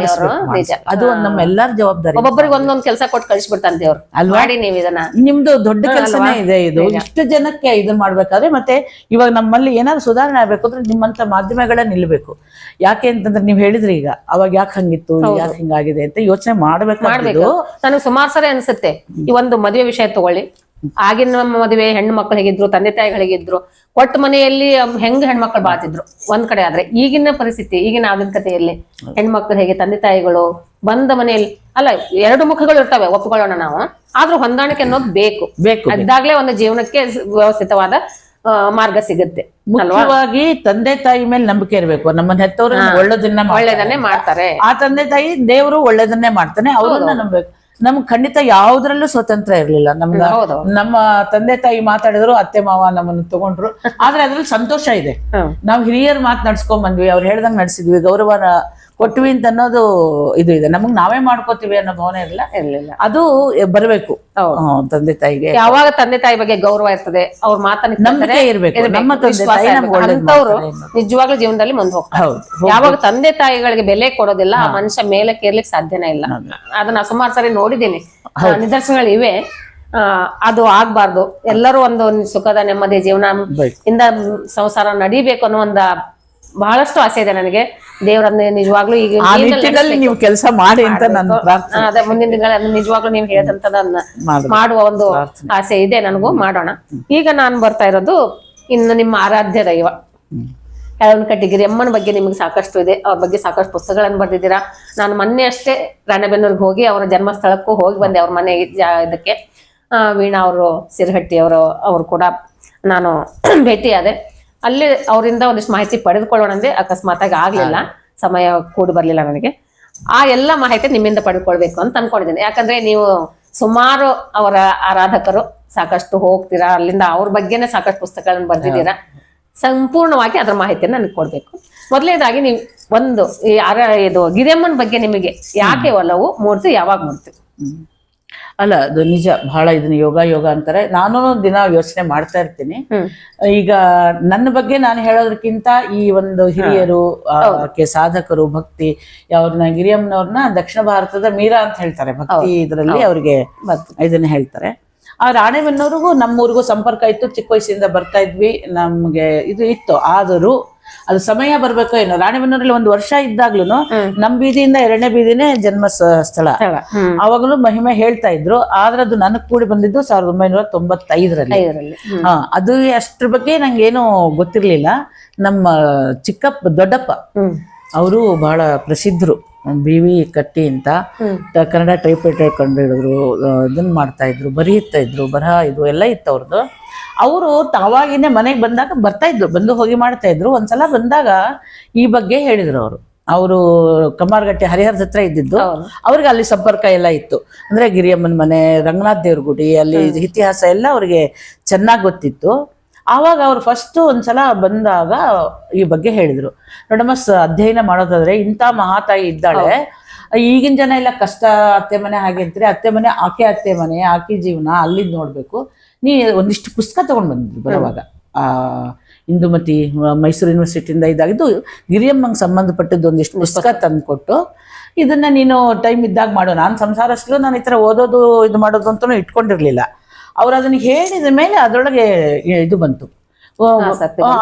ಅದು ನಮ್ಮ ಎಲ್ಲಾರ ಜವಾಬ್ದಾರಿ. ಒಬ್ಬೊಬ್ಬರಿಗೆ ಒಂದೊಂದ್ ಕೆಲಸ ಕೊಟ್ಟು ಕಳಿಸ್ಬಿಡ್ತಾನೆ ದೇವ್ರು. ಮಾಡಿ ನೀವು ಇದನ್ನ, ನಿಮ್ದು ದೊಡ್ಡ ಕೆಲಸನೇ ಇದೆ ಇದು. ಇಷ್ಟು ಜನಕ್ಕೆ ಇದನ್ನ ಮಾಡ್ಬೇಕಾದ್ರೆ, ಮತ್ತೆ ಇವಾಗ ನಮ್ಮಲ್ಲಿ ಏನಾದ್ರು ಸುಧಾರಣೆ ಆಗ್ಬೇಕು ಅಂದ್ರೆ ನಿಮ್ಮಂತ ಮಾಧ್ಯಮಗಳೇ ನಿಲ್ಬೇಕು. ಯಾಕೆ ಅಂತಂದ್ರೆ ನೀವ್ ಹೇಳಿದ್ರಿ ಈಗ ಅವಾಗ ಯಾಕೆ ಹಂಗಿತ್ತು, ಯಾಕೆ ಹಿಂಗಾಗಿದೆ ಅಂತ ಯೋಚನೆ ಮಾಡ್ಬೇಕು. ನನಗೆ ಸುಮಾರು ಸರಿ ಅನ್ಸುತ್ತೆ. ಈ ಒಂದು ಮದುವೆ ವಿಷಯ ತಗೊಳ್ಳಿ. ಆಗಿನ ಮದುವೆ ಹೆಣ್ಣು ಮಕ್ಳು ಹೇಗಿದ್ರು, ತಂದೆ ತಾಯಿಗಳಿಗಿದ್ರು, ಕೊಟ್ಟ ಮನೆಯಲ್ಲಿ ಹೆಂಗ್ ಹೆಣ್ಮಕ್ಳು ಬಾಳ್ತಿದ್ರು ಒಂದ್ ಕಡೆ. ಆದ್ರೆ ಈಗಿನ ಪರಿಸ್ಥಿತಿ, ಈಗಿನ ಆಧುನಿಕತೆಯಲ್ಲಿ ಹೆಣ್ಮಕ್ಳು ಹೇಗೆ, ತಂದೆ ತಾಯಿಗಳು ಬಂದ ಮನೆಯಲ್ಲಿ ಅಲ್ಲ, 2 ಮುಖಗಳು ಇರ್ತವೆ, ಒಪ್ಕೊಳ್ಳೋಣ ನಾವು. ಆದ್ರೂ ಹೊಂದಾಣಿಕೆ ಅನ್ನೋದು ಬೇಕು. ಅದಾಗ್ಲೇ ಒಂದು ಜೀವನಕ್ಕೆ ವ್ಯವಸ್ಥಿತವಾದ ಮಾರ್ಗ ಸಿಗುತ್ತೆ. ಮುಖ್ಯವಾಗಿ ತಂದೆ ತಾಯಿ ಮೇಲೆ ನಂಬಿಕೆ ಇರಬೇಕು. ನಮ್ಮನ್ನ ಹೆತ್ತವರು ಒಳ್ಳೇದನ್ನೇ ಮಾಡ್ತಾರೆ. ಆ ತಂದೆ ತಾಯಿ ದೇವರು ಒಳ್ಳೇದನ್ನೇ ಮಾಡ್ತಾನೆ, ಅವ್ರನ್ನ ನಂಬಬೇಕು. ನಮ್ಗೆ ಖಂಡಿತ ಯಾವ್ದ್ರಲ್ಲೂ ಸ್ವತಂತ್ರ ಇರ್ಲಿಲ್ಲ. ನಮ್ಮ ತಂದೆ ತಾಯಿ ಮಾತಾಡಿದ್ರು, ಅತ್ತೆ ಮಾವ ನಮ್ಮನ್ನು ತಗೊಂಡ್ರು, ಆದ್ರೆ ಅದ್ರಲ್ಲಿ ಸಂತೋಷ ಇದೆ. ನಾವು ಹಿರಿಯರ್ ಮಾತು ನಡ್ಸ್ಕೊಂಡ್ ಬಂದ್ವಿ, ಅವ್ರು ಹೇಳ್ದಂಗ್ ನಡ್ಸಿದ್ವಿ, ಗೌರವನ ಕೊಟ್ವಿ ಅಂತ ಅನ್ನೋದು ಇದು ಇದೆ. ನಮಗ್ ನಾವೇ ಮಾಡ್ಕೋತೀವಿ ಅನ್ನೋ ಭಾವನೆ ಇರ್ಲಿಲ್ಲ. ಅದು ಬರ್ಬೇಕು ತಂದೆ ತಾಯಿಗೆ. ಯಾವಾಗ ತಂದೆ ತಾಯಿ ಬಗ್ಗೆ ಗೌರವ ಇರ್ತದೆ, ಅವ್ರ ಮಾತನ್ನ ನಂಬಿಕೆ ಇರ್ಬೇಕು. ನಮ್ಮ ತಂದೆ ತಾಯಿ ಅಂತವ್ರು ನಿಜವಾಗ್ಲೂ ಜೀವನದಲ್ಲಿ ಮುಂದೆ ಹೋಗ್ತಾರೆ. ಯಾವಾಗ ತಂದೆ ತಾಯಿಗಳಿಗೆ ಬೆಲೆ ಕೊಡೋದಿಲ್ಲ, ಆ ಮನುಷ್ಯ ಮೇಲೆ ಕೇರ್ಲಿಕ್ಕೆ ಸಾಧ್ಯನೇ ಇಲ್ಲ. ಅದನ್ನ ಸುಮಾರು ಸರಿ ನೋಡಿದ್ದೀನಿ, ನಿದರ್ಶನಗಳು ಇವೆ. ಅದು ಆಗ್ಬಾರ್ದು. ಎಲ್ಲರೂ ಒಂದು ಸುಖದ ನೆಮ್ಮದಿ ಜೀವನ ಇಂದ ಸಂಸಾರ ನಡಿಬೇಕು ಅನ್ನೋ ಒಂದು ಬಹಳಷ್ಟು ಆಸೆ ಇದೆ ನನಗೆ. ದೇವರನ್ನ ನಿಜವಾಗ್ಲೂ ಈಗ ನೀವು ಕೆಲಸ ಮಾಡಿ ಅಂತ ನನ್ನ ಪ್ರಾರ್ಥನೆ. ಅದೇ ಮುಂದಿನ ದಿನಗಳಲ್ಲಿ ನಿಜವಾಗ್ಲೂ ನೀವು ಹೇಳಿದಂತದನ್ನ ಮಾಡುವ ಒಂದು ಆಸೆ ಇದೆ ನನಗೂ. ಮಾಡೋಣ. ಈಗ ನಾನು ಬರ್ತಾ ಇರೋದು ಇನ್ನು ನಿಮ್ಮ ಆರಾಧ್ಯ ದೈವ ಯಳವನಕಟ್ಟಿ ಗಿರಿಯಮ್ಮನ ಬಗ್ಗೆ ನಿಮಗೆ ಸಾಕಷ್ಟು ಇದೆ. ಅವ್ರ ಬಗ್ಗೆ ಸಾಕಷ್ಟು ಪುಸ್ತಕಗಳನ್ನು ಬರೆದಿದ್ದೀರಾ. ನಾನು ಮೊನ್ನೆ ಅಷ್ಟೇ ರಾಣೆಬೆನ್ನೂರಿಗೆ ಹೋಗಿ ಅವರ ಜನ್ಮಸ್ಥಳಕ್ಕೂ ಹೋಗಿ ಬಂದೆ, ಅವ್ರ ಮನೆ ಇದಕ್ಕೆ. ವೀಣಾ ಅವರು ಸಿರಹಟ್ಟಿ ಅವರು ಕೂಡ ನಾನು ಭೇಟಿಯಾದೆ. ಅಲ್ಲಿ ಅವರಿಂದ ಒಂದಿಷ್ಟು ಮಾಹಿತಿ ಪಡೆದುಕೊಳ್ಳೋಣ ಅಂದ್ರೆ ಅಕಸ್ಮಾತಾಗಿ ಆಗ್ಲಿಲ್ಲ, ಸಮಯ ಕೂಡಿ ಬರ್ಲಿಲ್ಲ ನನಗೆ. ಆ ಎಲ್ಲ ಮಾಹಿತಿ ನಿಮ್ಮಿಂದ ಪಡೆದುಕೊಳ್ಬೇಕು ಅಂತ ಅನ್ಕೊಂಡಿದ್ದೀನಿ. ಯಾಕಂದ್ರೆ ನೀವು ಸುಮಾರು ಅವರ ಆರಾಧಕರು, ಸಾಕಷ್ಟು ಹೋಗ್ತೀರಾ, ಅಲ್ಲಿಂದ ಅವ್ರ ಬಗ್ಗೆನೇ ಸಾಕಷ್ಟು ಪುಸ್ತಕಗಳನ್ನು ಬರ್ದಿದ್ದೀರಾ. ಸಂಪೂರ್ಣವಾಗಿ ಅದ್ರ ಮಾಹಿತಿಯನ್ನು ನನಗೆ ಕೊಡ್ಬೇಕು. ಮೊದಲನೇದಾಗಿ ನೀವು ಒಂದು ಇದು ಗಿರಿಯಮ್ಮನ ಬಗ್ಗೆ ನಿಮಗೆ ಯಾಕೆ ಒಲವು ಮೂಡ್ತು, ಯಾವಾಗ ಮೂಡ್ತು? ಅಲ್ಲ, ಅದು ನಿಜ. ಬಹಳ ಇದನ್ನ ಯೋಗ ಅಂತಾರೆ. ನಾನು ದಿನ ಯೋಚನೆ ಮಾಡ್ತಾ ಇರ್ತೀನಿ. ಈಗ ನನ್ನ ಬಗ್ಗೆ ನಾನು ಹೇಳೋದಕ್ಕಿಂತ ಈ ಒಂದು ಹಿರಿಯರು, ಸಾಧಕರು, ಭಕ್ತಿ ಅವ್ರನ್ನ ಗಿರಿಯಮ್ಮನವ್ರನ್ನ ದಕ್ಷಿಣ ಭಾರತದ ಮೀರಾ ಅಂತ ಹೇಳ್ತಾರೆ. ಭಕ್ತಿ ಇದರಲ್ಲಿ ಅವ್ರಿಗೆ ಇದನ್ನ ಹೇಳ್ತಾರೆ. ಆ ರಾಣೆಬೆನ್ನೂರಿಗೂ ನಮ್ಮೂರಿಗೂ ಸಂಪರ್ಕ ಇತ್ತು. ಚಿಕ್ಕ ವಯಸ್ಸಿಂದ ಬರ್ತಾ ಇದ್ವಿ, ನಮ್ಗೆ ಇದು ಇತ್ತು. ಆದರೂ ಅದು ಸಮಯ ಬರ್ಬೇಕೋ ಏನೋ. ರಾಣೆಬೆನ್ನೂರಲ್ಲಿ 1 ವರ್ಷ ಇದ್ದಾಗ್ಲೂ ನಮ್ ಬೀದಿಯಿಂದ 2ನೇ ಬೀದಿನೇ ಜನ್ಮ ಸ್ಥಳ. ಅವಾಗಲೂ ಮಹಿಮೆ ಹೇಳ್ತಾ ಇದ್ರು. ಆದ್ರೆ ಅದು ನನಗ್ ಕೂಡಿ ಬಂದಿದ್ದು 1995ರಲ್ಲಿ. ಅದು ಅಷ್ಟ್ರ ಬಗ್ಗೆ ನಂಗೇನು ಗೊತ್ತಿರ್ಲಿಲ್ಲ. ನಮ್ಮ ದೊಡ್ಡಪ್ಪ ಅವರು ಬಹಳ ಪ್ರಸಿದ್ಧರು, BV ಕಟ್ಟಿ ಅಂತ, ಕನ್ನಡ ಟೈಪ್ರೈಟರ್ ಕಂಡುಹಿಡಿದ್ರು, ಇದನ್ನ ಮಾಡ್ತಾ ಇದ್ರು, ಬರೀತಾ ಇದ್ರು, ಬರಹ ಇದು ಎಲ್ಲ ಇತ್ತು ಅವ್ರದ್ದು. ಅವರು ತಾವಾಗಿನೇ ಮನೆಗೆ ಬಂದಾಗ ಬರ್ತಾ ಇದ್ರು, ಬಂದು ಹೋಗಿ ಮಾಡ್ತಾ ಇದ್ರು. ಒಂದ್ಸಲ ಬಂದಾಗ ಈ ಬಗ್ಗೆ ಹೇಳಿದ್ರು. ಅವರು ಕಮ್ಮಾರಗಟ್ಟೆ ಹರಿಹರದ ಹತ್ರ ಇದ್ದಿದ್ದು. ಅವ್ರಿಗೆ ಅಲ್ಲಿ ಸಂಪರ್ಕ ಎಲ್ಲ ಇತ್ತು. ಅಂದ್ರೆ ಗಿರಿಯಮ್ಮನ ಮನೆ, ರಂಗನಾಥ್ ದೇವ್ರ ಗುಡಿ, ಅಲ್ಲಿ ಇತಿಹಾಸ ಎಲ್ಲ ಅವ್ರಿಗೆ ಚೆನ್ನಾಗಿ ಗೊತ್ತಿತ್ತು. ಆವಾಗ ಅವ್ರು ಫಸ್ಟ್ ಒಂದ್ಸಲ ಬಂದಾಗ ಈ ಬಗ್ಗೆ ಹೇಳಿದ್ರು. ನೋಡಮ್ಮ, ಅಧ್ಯಯನ ಮಾಡೋದಾದ್ರೆ ಇಂಥ ಮಹಾತಾಯಿ ಇದ್ದಾಳೆ. ಈಗಿನ ಜನ ಎಲ್ಲ ಕಷ್ಟ, ಅತ್ತೆ ಮನೆ ಹಾಗೆ ಅಂತಾರೆ. ಅತ್ತೆ ಮನೆ ಅತ್ತೆ ಮನೆ, ಆಕೆ ಜೀವನ ಅಲ್ಲಿಂದ ನೋಡ್ಬೇಕು. ನೀ ಒಂದಿಷ್ಟು ಪುಸ್ತಕ ತಗೊಂಡ್ ಬಂದಿದ್ರು ಬರುವಾಗ. ಇಂದುಮತಿ ಮೈಸೂರು ಯೂನಿವರ್ಸಿಟಿಯಿಂದ ಇದಾಗಿದ್ದು ಗಿರಿಯಮ್ಮಂಗೆ ಸಂಬಂಧಪಟ್ಟದ್ದು ಒಂದಿಷ್ಟು ಪುಸ್ತಕ ತಂದುಕೊಟ್ಟು, ಇದನ್ನ ನೀನು ಟೈಮ್ ಇದ್ದಾಗ ಮಾಡೋ. ನಾನು ಸಂಸಾರಸ್ಲು ನಾನು ಈ ಥರ ಓದೋದು ಇದು ಮಾಡೋದು ಅಂತಲೂ ಇಟ್ಕೊಂಡಿರ್ಲಿಲ್ಲ. ಅವ್ರು ಅದನ್ನ ಹೇಳಿದ ಮೇಲೆ ಅದರೊಳಗೆ ಇದು ಬಂತು,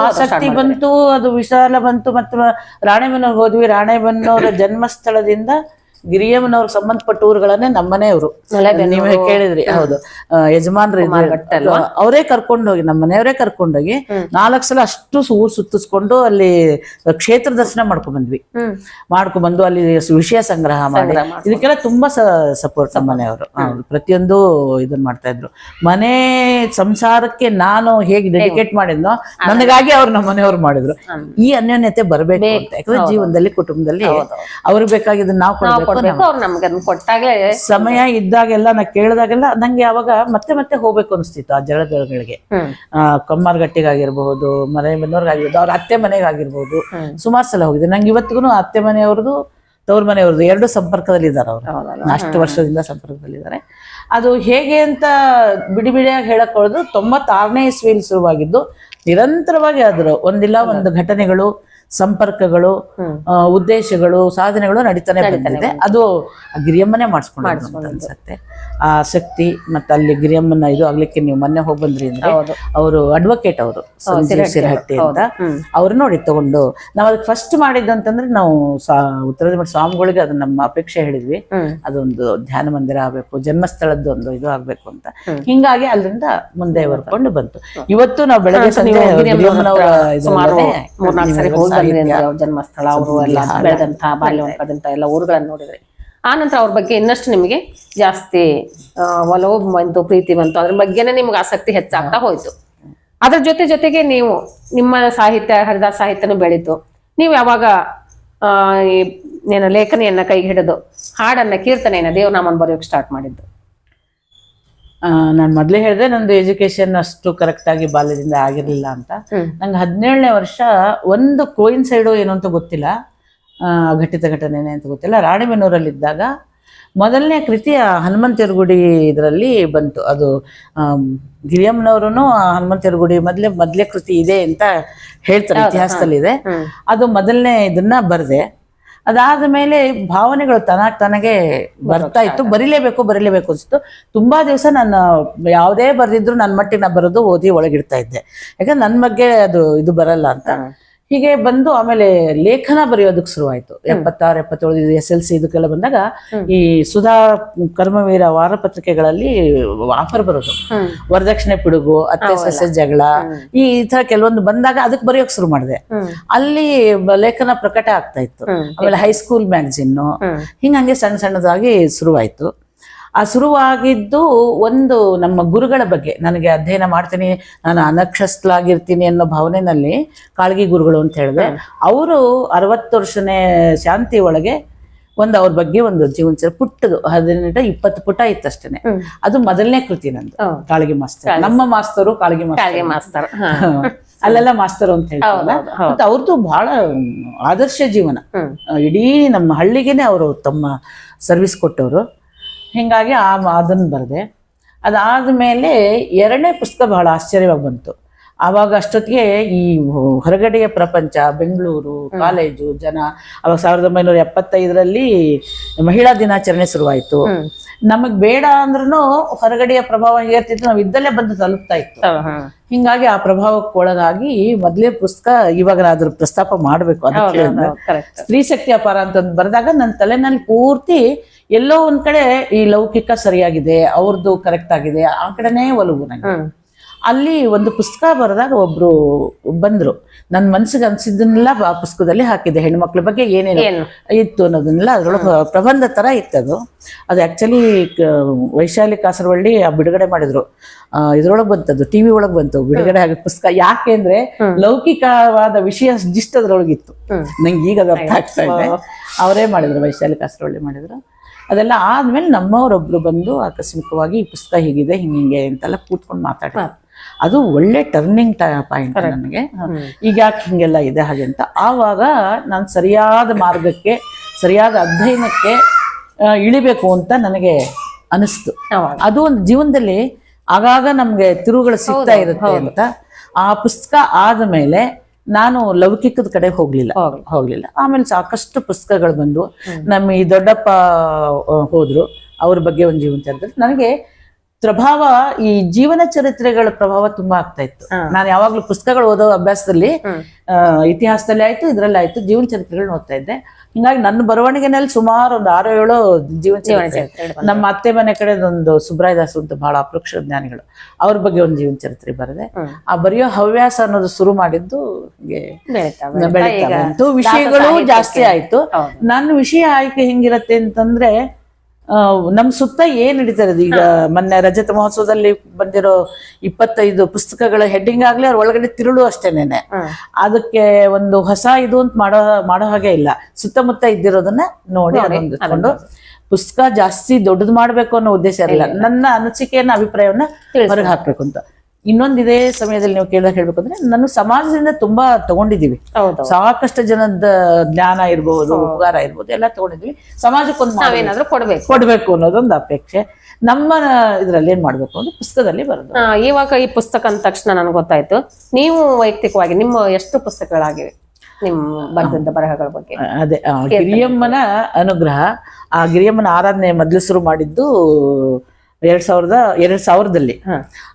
ಆಸಕ್ತಿ ಬಂತು, ಅದು ವಿಶಾಲ ಬಂತು. ಮತ್ತು ರಾಣೆಬೆನ್ನೂರ್ಗೆ ಹೋದ್ವಿ. ರಾಣೆಬೆನ್ನೂರ ಜನ್ಮಸ್ಥಳದಿಂದ ಗಿರಿಯಮ್ಮನವ್ರಿಗೆ ಸಂಬಂಧಪಟ್ಟ ಊರುಗಳನ್ನೇ ನಮ್ಮನೆಯವರು ನೀವೇ ಕೇಳಿದ್ರಿ. ಹೌದು, ಯಜಮಾನ್ರು ಅವರೇ ಕರ್ಕೊಂಡೋಗಿ, ನಮ್ಮ ಮನೆಯವರೇ ಕರ್ಕೊಂಡೋಗಿ 4 ಸಲ ಅಷ್ಟು ಊರು ಸುತ್ತಿಸ್ಕೊಂಡು ಅಲ್ಲಿ ಕ್ಷೇತ್ರ ದರ್ಶನ ಮಾಡ್ಕೊಂಡ್ಬಂದು ಅಲ್ಲಿ ವಿಷಯ ಸಂಗ್ರಹ ಮಾಡಿ, ಇದಕ್ಕೆಲ್ಲ ತುಂಬಾ ಸಪೋರ್ಟ್ ನಮ್ಮ ಮನೆಯವರು. ಪ್ರತಿಯೊಂದು ಇದನ್ನ ಮಾಡ್ತಾ ಇದ್ರು. ಮನೆ ಸಂಸಾರಕ್ಕೆ ನಾನು ಹೇಗೆ ಡೆಡಿಕೇಟ್ ಮಾಡಿದ್ನೋ ನನಗಾಗಿ ಅವ್ರು ನಮ್ಮ ಮನೆಯವ್ರು ಮಾಡಿದ್ರು. ಈ ಅನ್ಯೋನ್ಯತೆ ಬರ್ಬೇಕು ಅಂತ. ಯಾಕಂದ್ರೆ ಜೀವನದಲ್ಲಿ, ಕುಟುಂಬದಲ್ಲಿ ಅವ್ರಿಗೆ ಬೇಕಾಗಿದ್ದನ್ನ ನಾವು ಕೊಡ್ಬೇಕು. ಕೊಟ್ಟಾಗ್ಲೇ ಸಮಯ ಇದ್ದಾಗೆಲ್ಲ ನಾ ಕೇಳಿದಾಗೆಲ್ಲ ನಂಗೆ ಅವಾಗ ಮತ್ತೆ ಹೋಗ್ಬೇಕು ಅನಿಸ್ತಿತ್ತು ಆ ಜಗಳಗಳಿಗೆ. ಕಮ್ಮಾರಗಟ್ಟಿಗಾಗಿರ್ಬಹುದು, ಮನೆಬೆನ್ನೂರ್ಗಾಗಿರ್ಬೋದು, ಅವ್ರ ಅತ್ತೆ ಮನೆಗಾಗಿರ್ಬೋದು, ಸುಮಾರು ಸಲ ಹೋಗಿದ್ದೆ. ನಂಗೆ ಇವತ್ತಿಗೂ ಅತ್ತೆ ಮನೆಯವ್ರದ್ದು ತವ್ರ ಮನೆಯವ್ರದ್ದು 2 ಸಂಪರ್ಕದಲ್ಲಿ ಇದ್ದಾರೆ. ಅವ್ರು ಅಷ್ಟು ವರ್ಷದಿಂದ ಸಂಪರ್ಕದಲ್ಲಿದ್ದಾರೆ. ಅದು ಹೇಗೆ ಅಂತ ಬಿಡಿಯಾಗಿ ಹೇಳಕ್ ಹೊಡೆದು 96ನೇ ಇಸ್ವಿಯಲ್ಲಿ ಶುರುವಾಗಿದ್ದು ನಿರಂತರವಾಗಿ ಆದ್ರು ಒಂದಿಲ್ಲ ಒಂದು ಘಟನೆಗಳು, ಸಂಪರ್ಕಗಳು, ಉದ್ದೇಶಗಳು, ಸಾಧನೆಗಳು ನಡೀತಾನೆ ಬಂದಿದೆ. ಅದು ಗಿರಿಯಮ್ಮನೇ ಮಾಡಿಸ್ಕೊಂಡು ಅನ್ಸುತ್ತೆ. ಆ ಶಕ್ತಿ ಮತ್ತೆ ಅಲ್ಲಿ ಗಿರಿಯಮ್ಮನ ಇದು ಆಗ್ಲಿಕ್ಕೆ ನೀವು ಮೊನ್ನೆ ಹೋಗಿ ಬಂದ್ರಿ ಅಂದ್ರೆ ಅವರು ಅಡ್ವೊಕೇಟ್, ಅವರು ಸಿರಹಟ್ಟಿ ಅಂತ, ಅವ್ರು ನೋಡಿ ತಗೊಂಡು ನಾವು ಅದಕ್ಕೆ ಫಸ್ಟ್ ಮಾಡಿದ್ದು ಅಂತಂದ್ರೆ ನಾವು ಉತ್ತರದ ಮಠ ಸ್ವಾಮಿಗಳಿಗೆ ಅದನ್ನ ನಮ್ಮ ಅಪೇಕ್ಷೆ ಹೇಳಿದ್ವಿ. ಅದೊಂದು ಧ್ಯಾನ ಮಂದಿರ ಆಗ್ಬೇಕು, ಜನ್ಮಸ್ಥಳದ್ದು ಒಂದು ಇದು ಆಗ್ಬೇಕು ಅಂತ. ಹಿಂಗಾಗಿ ಅಲ್ಲಿಂದ ಮುಂದೆ ಬರ್ಕೊಂಡು ಬಂತು. ಇವತ್ತು ನಾವು ಬೆಳಗ್ಗೆ ಸಂಜೆ ಜನ್ಮಸ್ಥಳ, ಅವರು ಎಲ್ಲ ಬೆಳೆದಂತ ಬಾಲ್ಯವಂತ ಎಲ್ಲ ಊರುಗಳನ್ನು ನೋಡಿದ್ರಿ. ಆ ನಂತರ ಅವ್ರ ಬಗ್ಗೆ ಇನ್ನಷ್ಟು ನಿಮಗೆ ಜಾಸ್ತಿ ಒಲವು ಬಂತು, ಪ್ರೀತಿ ಬಂತು. ಅದ್ರ ಬಗ್ಗೆನೇ ನಿಮ್ಗೆ ಆಸಕ್ತಿ ಹೆಚ್ಚಾಗ್ತಾ ಹೋಯ್ತು. ಅದ್ರ ಜೊತೆಗೆ ನೀವು ನಿಮ್ಮ ಸಾಹಿತ್ಯ, ಹರಿದಾಸ ಸಾಹಿತ್ಯನೂ ಬೆಳೀತು. ನೀವು ಯಾವಾಗ ಲೇಖನಿಯನ್ನ ಕೈಗೆ ಹಿಡಿದು ಹಾಡನ್ನ, ಕೀರ್ತನೆಯನ್ನ, ದೇವನಾಮನ್ ಬರೆಯೋಕೆ ಸ್ಟಾರ್ಟ್ ಮಾಡಿದ್ದು? ನಾನು ಮೊದಲೇ ಹೇಳಿದೆ, ನಂದು ಎಜುಕೇಶನ್ ಅಷ್ಟು ಕರೆಕ್ಟ್ ಆಗಿ ಬಾಲ್ಯದಿಂದ ಆಗಿರ್ಲಿಲ್ಲ ಅಂತ. ನಂಗೆ 17ನೇ ವರ್ಷ ಒಂದು ಕೋಯಿನ್ಸೈಡು ಏನು ಅಂತ ಗೊತ್ತಿಲ್ಲ, ಘಟಿತ ಘಟನೆನೇ ಅಂತ ಗೊತ್ತಿಲ್ಲ. ರಾಣೆಬೆನ್ನೂರಲ್ಲಿದ್ದಾಗ ಮೊದಲನೇ ಕೃತಿ ಹನುಮಂತೇವ್ರ ಗುಡಿ ಇದರಲ್ಲಿ ಬಂತು. ಅದು ಗಿರಿಯಮ್ಮನವರು ಹನುಮಂತೇವ್ರ ಗುಡಿ ಮೊದಲೇ ಕೃತಿ ಇದೆ ಅಂತ ಹೇಳ್ತಾರೆ, ಇತಿಹಾಸದಲ್ಲಿದೆ. ಅದು ಮೊದಲನೇ ಇದನ್ನ ಬರ್ದೆ. ಅದಾದ ಮೇಲೆ ಭಾವನೆಗಳು ತನಗೆ ಬರ್ತಾ ಇತ್ತು. ಬರಿಲೇಬೇಕು ಅನ್ಸಿತ್ತು. ತುಂಬಾ ದಿವಸ ನಾನು ಯಾವುದೇ ಬರ್ದಿದ್ರು ನನ್ನ ಮಟ್ಟಿಗೆ ನಾ ಬರೋದು, ಓದಿ ಒಳಗಿಡ್ತಾ ಇದ್ದೆ. ಯಾಕಂದ್ರೆ ನನ್ನ ಬಗ್ಗೆ ಅದು ಇದು ಬರಲ್ಲ ಅಂತ. ಹೀಗೆ ಬಂದು ಆಮೇಲೆ ಲೇಖನ ಬರೆಯೋದಕ್ಕೆ ಶುರುವಾಯ್ತು. 76, 77 SLC ಇದಕ್ಕೆಲ್ಲ ಬಂದಾಗ ಈ ಸುಧಾ ಕರ್ಮವೀರ ವಾರಪತ್ರಿಕೆಗಳಲ್ಲಿ ಆಫರ್ ಬರೋದು, ವರದಕ್ಷಿಣೆ ಪಿಡುಗು, ಅತ್ತೆ ಸಸ್ಯ ಜಗಳ, ಈ ತರ ಕೆಲವೊಂದು ಬಂದಾಗ ಅದಕ್ಕೆ ಬರೆಯೋಕ್ ಶುರು ಮಾಡಿದೆ. ಅಲ್ಲಿ ಲೇಖನ ಪ್ರಕಟ ಆಗ್ತಾ ಇತ್ತು. ಆಮೇಲೆ ಹೈಸ್ಕೂಲ್ ಮ್ಯಾಗಝಿನ್ ಹಿಂಗಂಗೆ ಸಣ್ಣ ಸಣ್ಣದಾಗಿ ಶುರುವಾಯ್ತು. ಆ ಶುರುವಾಗಿದ್ದು ಒಂದು ನಮ್ಮ ಗುರುಗಳ ಬಗ್ಗೆ ನನಗೆ ಅಧ್ಯಯನ ಮಾಡ್ತೀನಿ, ನಾನು ಅನಕ್ಷಸ್ಥಲಾಗಿರ್ತೀನಿ ಅನ್ನೋ ಭಾವನೆಯಲ್ಲಿ ಕಾಳಗಿ ಗುರುಗಳು ಅಂತ ಹೇಳಿದೆ. ಅವರು 60 ವರ್ಷನೇ ಶಾಂತಿ ಒಳಗೆ ಅವ್ರ ಬಗ್ಗೆ ಒಂದು ಜೀವನ ಪುಟ್ಟದು 18-20 ಪುಟ ಇತ್ತು ಅಷ್ಟೇನೆ. ಅದು ಮೊದಲನೇ ಕೃತಿ ನಂದು, ಕಾಳಗಿ ಮಾಸ್ತರ್. ನಮ್ಮ ಮಾಸ್ತರು ಕಾಳಗಿ ಮಾಸ್ತರ್, ಅಲ್ಲೆಲ್ಲ ಮಾಸ್ತರು ಅಂತ ಹೇಳ್ತಾರಲ್ಲ. ಮತ್ತೆ ಅವ್ರದ್ದು ಬಹಳ ಆದರ್ಶ ಜೀವನ, ಇಡೀ ನಮ್ಮ ಹಳ್ಳಿಗೆನೆ ಅವರು ತಮ್ಮ ಸರ್ವಿಸ್ ಕೊಟ್ಟವರು. ಹಿಂಗಾಗಿ ಅದನ್ನು ಬರೆದೆ. ಅದಾದ್ಮೇಲೆ 2ನೇ ಪುಸ್ತಕ ಬಹಳ ಆಶ್ಚರ್ಯವಾಗಿ ಬಂತು. ಆವಾಗ ಅಷ್ಟೊತ್ತಿಗೆ ಈ ಹೊರಗಡೆಯ ಪ್ರಪಂಚ, ಬೆಂಗಳೂರು, ಕಾಲೇಜು ಜನ, ಅವಾಗ 1975ರಲ್ಲಿ ಮಹಿಳಾ ದಿನಾಚರಣೆ ಶುರುವಾಯಿತು. ನಮಗ್ ಬೇಡ ಅಂದ್ರೂ ಹೊರಗಡೆಯ ಪ್ರಭಾವ ಹೇರ್ತಿತ್ತು, ನಾವು ಇದ್ದಲ್ಲೇ ಬಂದು ತಲುಪ್ತಾ ಇತ್ತು. ಹಿಂಗಾಗಿ ಆ ಪ್ರಭಾವಕ್ಕೆ ಒಳಗಾಗಿ ಮೊದಲೇ ಪುಸ್ತಕ ಇವಾಗ ಅದ್ರ ಪ್ರಸ್ತಾಪ ಮಾಡ್ಬೇಕು. ಅದಕ್ಕೆ ಸ್ತ್ರೀ ಶಕ್ತಿ ಅಪಾರ ಅಂತಂದು ಬರೆದಾಗ ನನ್ನ ತಲೆನಲ್ಲಿ ಪೂರ್ತಿ ಎಲ್ಲೋ ಒಂದ್ ಕಡೆ ಈ ಲೌಕಿಕ ಸರಿಯಾಗಿದೆ, ಅವ್ರದ್ದು ಕರೆಕ್ಟ್ ಆಗಿದೆ, ಆ ಕಡೆನೇ ಒಲವು ನಂಗೆ. ಅಲ್ಲಿ ಒಂದು ಪುಸ್ತಕ ಬರೆದಾಗ ಒಬ್ರು ಬಂದ್ರು, ನನ್ನ ಮನ್ಸಿಗೆ ಅನ್ಸಿದ್ದನ್ನೆಲ್ಲ ಆ ಪುಸ್ತಕದಲ್ಲಿ ಹಾಕಿದೆ. ಹೆಣ್ಮಕ್ಳ ಬಗ್ಗೆ ಏನೇನು ಇತ್ತು ಅನ್ನೋದನ್ನೆಲ್ಲ ಅದ್ರೊಳಗೆ ಪ್ರಬಂಧ ತರ ಇತ್ತದು. ಅದು ಆಕ್ಚುಲಿ ವೈಶಾಲಿ ಕಾಸರವಳ್ಳಿ ಬಿಡುಗಡೆ ಮಾಡಿದ್ರು, ಇದ್ರೊಳಗೆ ಬಂತದ್ದು, ಟಿವಿ ಒಳಗೆ ಬಂತು ಬಿಡುಗಡೆ ಆಗಿದ್ದ ಪುಸ್ತಕ. ಯಾಕೆ ಅಂದ್ರೆ ಲೌಕಿಕವಾದ ವಿಷಯ ಜಿಸ್ಟ್ ಅದ್ರೊಳಗಿತ್ತು. ನಂಗೆ ಈಗ ಅದು ಅರ್ಥ ಆಗ್ತಾ ಇದೆ. ಅವರೇ ಮಾಡಿದ್ರು, ವೈಶಾಲಿ ಕಾಸರವಳ್ಳಿ ಮಾಡಿದ್ರು. ಅದೆಲ್ಲ ಆದ್ಮೇಲೆ ನಮ್ಮವರೊಬ್ರು ಬಂದು ಆಕಸ್ಮಿಕವಾಗಿ ಈ ಪುಸ್ತಕ ಹೀಗಿದೆ ಹಿಂಗೆ ಅಂತೆಲ್ಲ ಕೂತ್ಕೊಂಡು ಮಾತಾಡಿದ್ರು. ಅದು ಒಳ್ಳೆ ಟರ್ನಿಂಗ್ ಪಾಯಿಂಟ್ ನನಗೆ, ಈಗ ಯಾಕೆ ಹಿಂಗೆಲ್ಲ ಇದೆ ಹಾಗೆ ಅಂತ. ಆವಾಗ ನಾನು ಸರಿಯಾದ ಮಾರ್ಗಕ್ಕೆ, ಸರಿಯಾದ ಅಧ್ಯಯನಕ್ಕೆ ಇಳಿಬೇಕು ಅಂತ ನನಗೆ ಅನಿಸ್ತು. ಅದು ಒಂದು ಜೀವನದಲ್ಲಿ ಆಗಾಗ ನಮ್ಗೆ ತಿರುವುಗಳು ಸಿಗ್ತಾ ಇರುತ್ತೆ ಅಂತ. ಆ ಪುಸ್ತಕ ಆದ ಮೇಲೆ ನಾನು ಲೌಕಿಕದ ಕಡೆ ಹೋಗ್ಲಿಲ್ಲ. ಆಮೇಲೆ ಸಾಕಷ್ಟು ಪುಸ್ತಕಗಳು ಬಂದು, ನಮ್ಮ ಈ ದೊಡ್ಡಪ್ಪ ಹೋದ್ರು, ಅವ್ರ ಬಗ್ಗೆ ಒಂದು ಜೀವನ ಚರಿತ್ರೆ. ನನಗೆ ಪ್ರಭಾವ, ಈ ಜೀವನ ಚರಿತ್ರೆಗಳ ಪ್ರಭಾವ ತುಂಬಾ ಆಗ್ತಾ ಇತ್ತು. ನಾನು ಯಾವಾಗ್ಲೂ ಪುಸ್ತಕಗಳು ಓದೋ ಅಭ್ಯಾಸದಲ್ಲಿ, ಇತಿಹಾಸದಲ್ಲಿ ಆಯ್ತು, ಇದ್ರಲ್ಲಿ ಆಯ್ತು, ಜೀವನ ಚರಿತ್ರೆಗಳನ್ನ ಓದ್ತಾ ಇದ್ದೆ. ಹಿಂಗಾಗಿ ನನ್ನ ಬರವಣಿಗೆನಲ್ಲಿ ಸುಮಾರು ಒಂದು 6-7 ಜೀವನ ಚರಿತ್ರೆ. ನಮ್ಮ ಅತ್ತೆ ಮನೆ ಕಡೆ ಒಂದು ಸುಬ್ರಾಯದಾಸ್ ಅಂತ ಬಹಳ ಅಪರೋಕ್ಷ ಜ್ಞಾನಿಗಳು, ಅವ್ರ ಬಗ್ಗೆ ಒಂದು ಜೀವನ ಚರಿತ್ರೆ ಬರೆದೆ. ಆ ಬರೆಯೋ ಹವ್ಯಾಸ ಅನ್ನೋದು ಶುರು ಮಾಡಿದ್ದು ಬೆಳೀತಾ ಬಂತು. ವಿಷಯಗಳು ಜಾಸ್ತಿ ಆಯ್ತು. ನನ್ನ ವಿಷಯ ಆಯ್ಕೆ ಹೆಂಗಿರತ್ತೆ ಅಂತಂದ್ರೆ, ನಮ್ ಸುತ್ತ ಏನ್ ನಡೀತಾ ಇರೋದು. ಈಗ ಮೊನ್ನೆ ರಜತ ಮಹೋತ್ಸವದಲ್ಲಿ ಬಂದಿರೋ 25 ಪುಸ್ತಕಗಳ ಹೆಡ್ಡಿಂಗ್ ಆಗ್ಲಿ, ಅವ್ರ ಒಳಗಡೆ ತಿರುಳು ಅಷ್ಟೇನೇನೆ. ಅದಕ್ಕೆ ಒಂದು ಹೊಸ ಇದು ಅಂತ ಮಾಡೋ ಹಾಗೆ ಇಲ್ಲ. ಸುತ್ತಮುತ್ತ ಇದ್ದಿರೋದನ್ನ ನೋಡಿ ಅದೊಂದು ಪುಸ್ತಕ ಜಾಸ್ತಿ ದೊಡ್ಡದು ಮಾಡ್ಬೇಕು ಅನ್ನೋ ಉದ್ದೇಶ ಇರಲಿಲ್ಲ. ನನ್ನ ಅನಿಸಿಕೆಯನ್ನ, ಅಭಿಪ್ರಾಯವನ್ನ ಹೊರಗೆ ಹಾಕ್ಬೇಕು ಅಂತ. ಇನ್ನೊಂದು ಇದೇ ಸಮಯದಲ್ಲಿ ನೀವು ಕೇಳಿದಾಗ ಹೇಳ್ಬೇಕು ಅಂದ್ರೆ, ನಾನು ಸಮಾಜದಿಂದ ತುಂಬಾ ತಗೊಂಡಿದೀವಿ. ಸಾಕಷ್ಟು ಜನದ ಜ್ಞಾನ ಇರ್ಬೋದು, ಉಪಕಾರ ಇರ್ಬೋದು, ಎಲ್ಲ ತಗೊಂಡಿದ್ವಿ. ಸಮಾಜಕ್ಕೊಂದು ನಾವೇನಾದ್ರೂ ಕೊಡ್ಬೇಕು ಅನ್ನೋದೊಂದು ಅಪೇಕ್ಷೆ. ನಮ್ಮ ಇದ್ರಲ್ಲಿ ಏನ್ ಮಾಡ್ಬೇಕು ಅಂದ್ರೆ ಪುಸ್ತಕದಲ್ಲಿ ಬರೋದು. ಇವಾಗ ಈ ಪುಸ್ತಕ ಅಂದ ತಕ್ಷಣ ನನಗೆ ಗೊತ್ತಾಯ್ತು, ನೀವು ವೈಯಕ್ತಿಕವಾಗಿ ನಿಮ್ಮ ಎಷ್ಟು ಪುಸ್ತಕಗಳಾಗಿವೆ ನಿಮ್ ಬರೆದಂತ ಬರಹಗಳ ಬಗ್ಗೆ? ಅದೇ ಗಿರಿಯಮ್ಮನ ಅನುಗ್ರಹ. ಆ ಗಿರಿಯಮ್ಮನ ಆರಾಧನೆ ಮೊದಲು ಶುರು ಮಾಡಿದ್ದು 2000ದಲ್ಲಿ.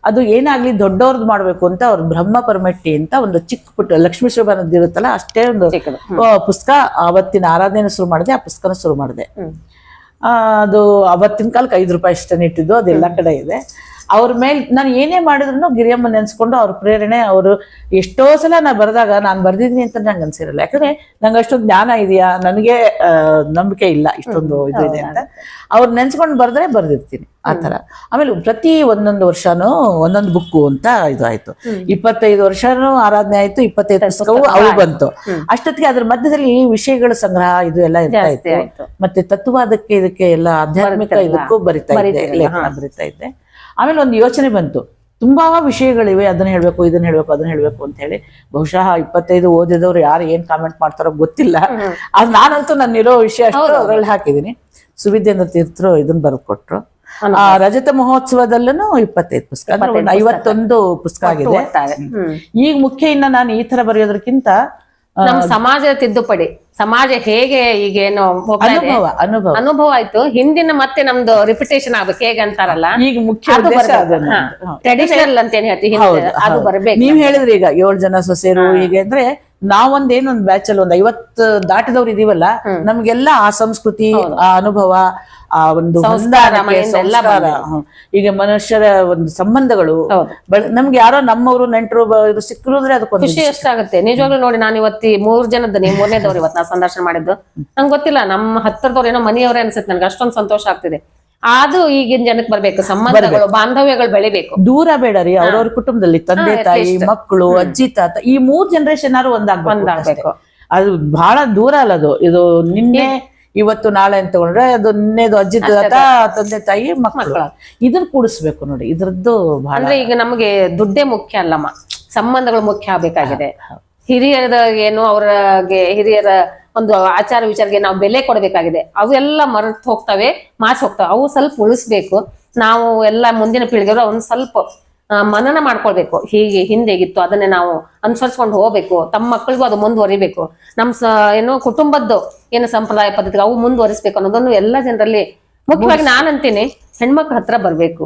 ಅದು ಏನಾಗ್ಲಿ ದೊಡ್ಡವ್ರದ್ದು ಮಾಡ್ಬೇಕು ಅಂತ ಅವ್ರು ಬ್ರಹ್ಮ ಪರಮೆಟ್ಟಿ ಅಂತ ಒಂದು ಚಿಕ್ಕ ಪುಟ್ಟ ಲಕ್ಷ್ಮೀ ಶೋಭಾನದ್ದು ಇರುತ್ತಲ್ಲ, ಅಷ್ಟೇ ಒಂದು ಪುಸ್ತಕ ಅವತ್ತಿನ ಆರಾಧನೆ ಶುರು ಮಾಡಿದೆ. ಆ ಪುಸ್ತಕನ ಶುರು ಮಾಡಿದೆ. ಅದು ಅವತ್ತಿನ ಕಾಲಕ್ಕೆ 5 ರೂಪಾಯಿ ಅಷ್ಟೇ ಇಟ್ಟಿದ್ದು, ಅದೆಲ್ಲ ಕಡೆ ಇದೆ. ಅವ್ರ ಮೇಲೆ ನಾನು ಏನೇ ಮಾಡಿದ್ರು ಗಿರಿಯಮ್ಮ ನೆನ್ಸ್ಕೊಂಡು ಅವ್ರ ಪ್ರೇರಣೆ. ಅವರು ಎಷ್ಟೋ ಸಲ ನಾ ಬರೆದಾಗ ನಾನು ಬರ್ದಿದ್ದೀನಿ ಅಂತ ನಂಗೆ ಅನ್ಸಿರಲ್ಲ. ಯಾಕಂದ್ರೆ ನಂಗೆ ಅಷ್ಟೊಂದು ಜ್ಞಾನ ಇದೆಯಾ, ನನಗೆ ನಂಬಿಕೆ ಇಲ್ಲ ಇಷ್ಟೊಂದು ಇದು ಇದೆ ಅಂತ. ಅವ್ರು ನೆನ್ಸ್ಕೊಂಡು ಬರ್ದಿರ್ತೀನಿ ಆ ತರ. ಆಮೇಲೆ ಪ್ರತಿ ಒಂದೊಂದು ವರ್ಷನೂ ಒಂದೊಂದು ಬುಕ್ಕು ಅಂತ ಇದು ಆಯ್ತು. 25 ವರ್ಷನೂ ಆರಾಧನೆ ಆಯ್ತು, 25 ಪುಸ್ತಕವು ಅವು ಬಂತು. ಅಷ್ಟೊತ್ತಿಗೆ ಅದ್ರ ಮಧ್ಯದಲ್ಲಿ ವಿಷಯಗಳ ಸಂಗ್ರಹ ಇದು ಎಲ್ಲ ಇರ್ತಾ ಇತ್ತು. ಮತ್ತೆ ತತ್ವವಾದಕ್ಕೆ ಇದಕ್ಕೆ ಎಲ್ಲ ಆಧ್ಯಾತ್ಮಿಕ ಇದಕ್ಕೂ ಬರಿತಾ ಇದ್ದೆ, ಲೇಖನ ಬರಿತಾ ಇದ್ದೆ. ಆಮೇಲೆ ಒಂದು ಯೋಚನೆ ಬಂತು, ತುಂಬಾ ವಿಷಯಗಳಿವೆ, ಅದನ್ನ ಹೇಳ್ಬೇಕು, ಇದನ್ನ ಹೇಳ್ಬೇಕು, ಅದನ್ನ ಹೇಳ್ಬೇಕು ಅಂತ ಹೇಳಿ. ಬಹುಶಃ 25 ಓದಿದವ್ರು ಯಾರು ಏನ್ ಕಾಮೆಂಟ್ ಮಾಡ್ತಾರೋ ಗೊತ್ತಿಲ್ಲ. ಅದು ನಾನಂತೂ ನನ್ನಿರೋ ವಿಷಯ ಅಷ್ಟು ಅದ್ರಲ್ಲಿ ಹಾಕಿದೀನಿ. ಸುವಿದ್ಯೇಂದ್ರ ತೀರ್ಥರು ಇದನ್ನ ಬರೆದು ಕೊಟ್ರು. ಆ ರಜತ ಮಹೋತ್ಸವದಲ್ಲೂ 25 ಪುಸ್ತಕ, 51 ಪುಸ್ತಕ ಆಗಿದೆ. ಈಗ ಮುಖ್ಯ ಇನ್ನ ನಾನು ಈ ತರ ಬರೆಯೋದಕ್ಕಿಂತ ನಮ್ಮ ಸಮಾಜದ ತಿದ್ದುಪಡಿ, ಸಮಾಜ ಹೇಗೆ ಈಗೇನು ಅನುಭವ ಆಯ್ತು, ಹಿಂದಿನ ಮತ್ತೆ ನಮ್ದು ರಿಪಿಟೇಷನ್ ಆಗ್ಬೇಕು ಹೇಗೆ ಅಂತಾರಲ್ಲ, ಈಗ ಮುಖ್ಯ ಟ್ರೆಡಿಷನಲ್ ಅಂತ ಏನ್ ಹೇಳ್ತೀವಿ ಅದು ಬರ್ಬೇಕು. ನೀವ್ ಹೇಳಿದ್ರಿ ಈಗ 7 ಜನ ಸೊಸೆರು ಹೀಗೆ ಅಂದ್ರೆ, ನಾವೊಂದೇನೊಂದ್ ಬ್ಯಾಚ್ ಅಲ್ಲಿ ಒಂದ್ 50 ದಾಟಿದವ್ರು ಇದೀವಲ್ಲ, ನಮ್ಗೆಲ್ಲ ಆ ಸಂಸ್ಕೃತಿ, ಆ ಅನುಭವ, ಆ ಒಂದು ಹೊಂದಾಣಿಕೆ, ಸಂಸ್ಕಾರ, ಈಗ ಮನುಷ್ಯರ ಒಂದು ಸಂಬಂಧಗಳು, ನಮ್ಗೆ ಯಾರೋ ನಮ್ಮವರು ನೆಂಟರು ಸಿಕ್ಕರು ಅಂದ್ರೆ ಅದಕ್ಕೊಂದು ಖುಷಿ ಎಷ್ಟಾಗುತ್ತೆ ನಿಜವಾಗ್ಲೂ. ನೋಡಿ, ನಾನು ಇವತ್ತಿ 3 ಜನದ್ದು, ನೀವು 3ನೇದವ್ರು ಇವತ್ತು ನಾ ಸಂದರ್ಶನ ಮಾಡಿದ್ದು. ನಂಗೆ ಗೊತ್ತಿಲ್ಲ, ನಮ್ಮ ಹತ್ತಿರದವ್ರು ಏನೋ ಮನೆಯವರೇ ಅನ್ಸುತ್ತೆ ನನಗೆ, ಅಷ್ಟೊಂದು ಸಂತೋಷ ಆಗ್ತಿದೆ. ಅದು ಈಗಿನ ಜನಕ್ಕೆ ಬರ್ಬೇಕು, ಸಂಬಂಧಗಳು, ಬಾಂಧವ್ಯಗಳು ಬೆಳಿಬೇಕು. ದೂರ ಬೇಡ ರೀ, ಅವ್ರವ್ರ ಕುಟುಂಬದಲ್ಲಿ ತಂದೆ ತಾಯಿ, ಮಕ್ಕಳು, ಅಜ್ಜಿ ತಾತ, ಈ 3 ಜನರೇಷನ್ ಒಂದಾಗ್ಬೇಕು. ಅದು ಬಹಳ ದೂರ ಅಲ್ಲ ಅದು. ಇದು ನಿನ್ನೆ ಇವತ್ತು ನಾಳೆ ಅಂತ ತಗೊಂಡ್ರೆ ಅದು ನಿನ್ನೆದು ಅಜ್ಜಿ ತಾತ, ತಂದೆ ತಾಯಿ, ಮಕ್ಕಳು, ಇದನ್ನ ಕೂಡಿಸ್ಬೇಕು ನೋಡಿ. ಇದ್ರದ್ದು ಬಹಳ ಅಂದ್ರೆ ಈಗ ನಮ್ಗೆ ದುಡ್ಡೇ ಮುಖ್ಯ ಅಲ್ಲಮ್ಮ, ಸಂಬಂಧಗಳು ಮುಖ್ಯ ಆಗ್ಬೇಕಾಗಿದೆ. ಹಿರಿಯರ ಏನು ಅವ್ರಿಗೆ ಹಿರಿಯರ ಒಂದು ಆಚಾರ ವಿಚಾರಕ್ಕೆ ನಾವು ಬೆಲೆ ಕೊಡ್ಬೇಕಾಗಿದೆ. ಅವೆಲ್ಲ ಮರೆತು ಹೋಗ್ತವೆ, ಮಾಸಿ ಹೋಗ್ತವೆ. ಅವು ಸ್ವಲ್ಪ ಉಳಿಸ್ಬೇಕು. ನಾವು ಎಲ್ಲ ಮುಂದಿನ ಪೀಳಿಗೆಗಳು ಒಂದ್ ಸ್ವಲ್ಪ ಮನನ ಮಾಡ್ಕೊಳ್ಬೇಕು. ಹೀಗೆ ಹಿಂದೆಗಿತ್ತು ಅದನ್ನೇ ನಾವು ಅನುಸರಿಸ್ಕೊಂಡು ಹೋಗ್ಬೇಕು. ತಮ್ಮ ಮಕ್ಕಳಿಗೂ ಅದು ಮುಂದುವರಿಬೇಕು. ನಮ್ಮ ಏನು ಕುಟುಂಬದ್ದು ಏನು ಸಂಪ್ರದಾಯ ಪದ್ಧತಿ ಅವು ಮುಂದುವರಿಸ್ಬೇಕು ಅನ್ನೋದನ್ನು ಎಲ್ಲ ಜನರಲ್ಲಿ ಮುಖ್ಯವಾಗಿ ನಾನಂತೀನಿ ಹೆಣ್ಮಕ್ಳ ಹತ್ರ ಬರ್ಬೇಕು.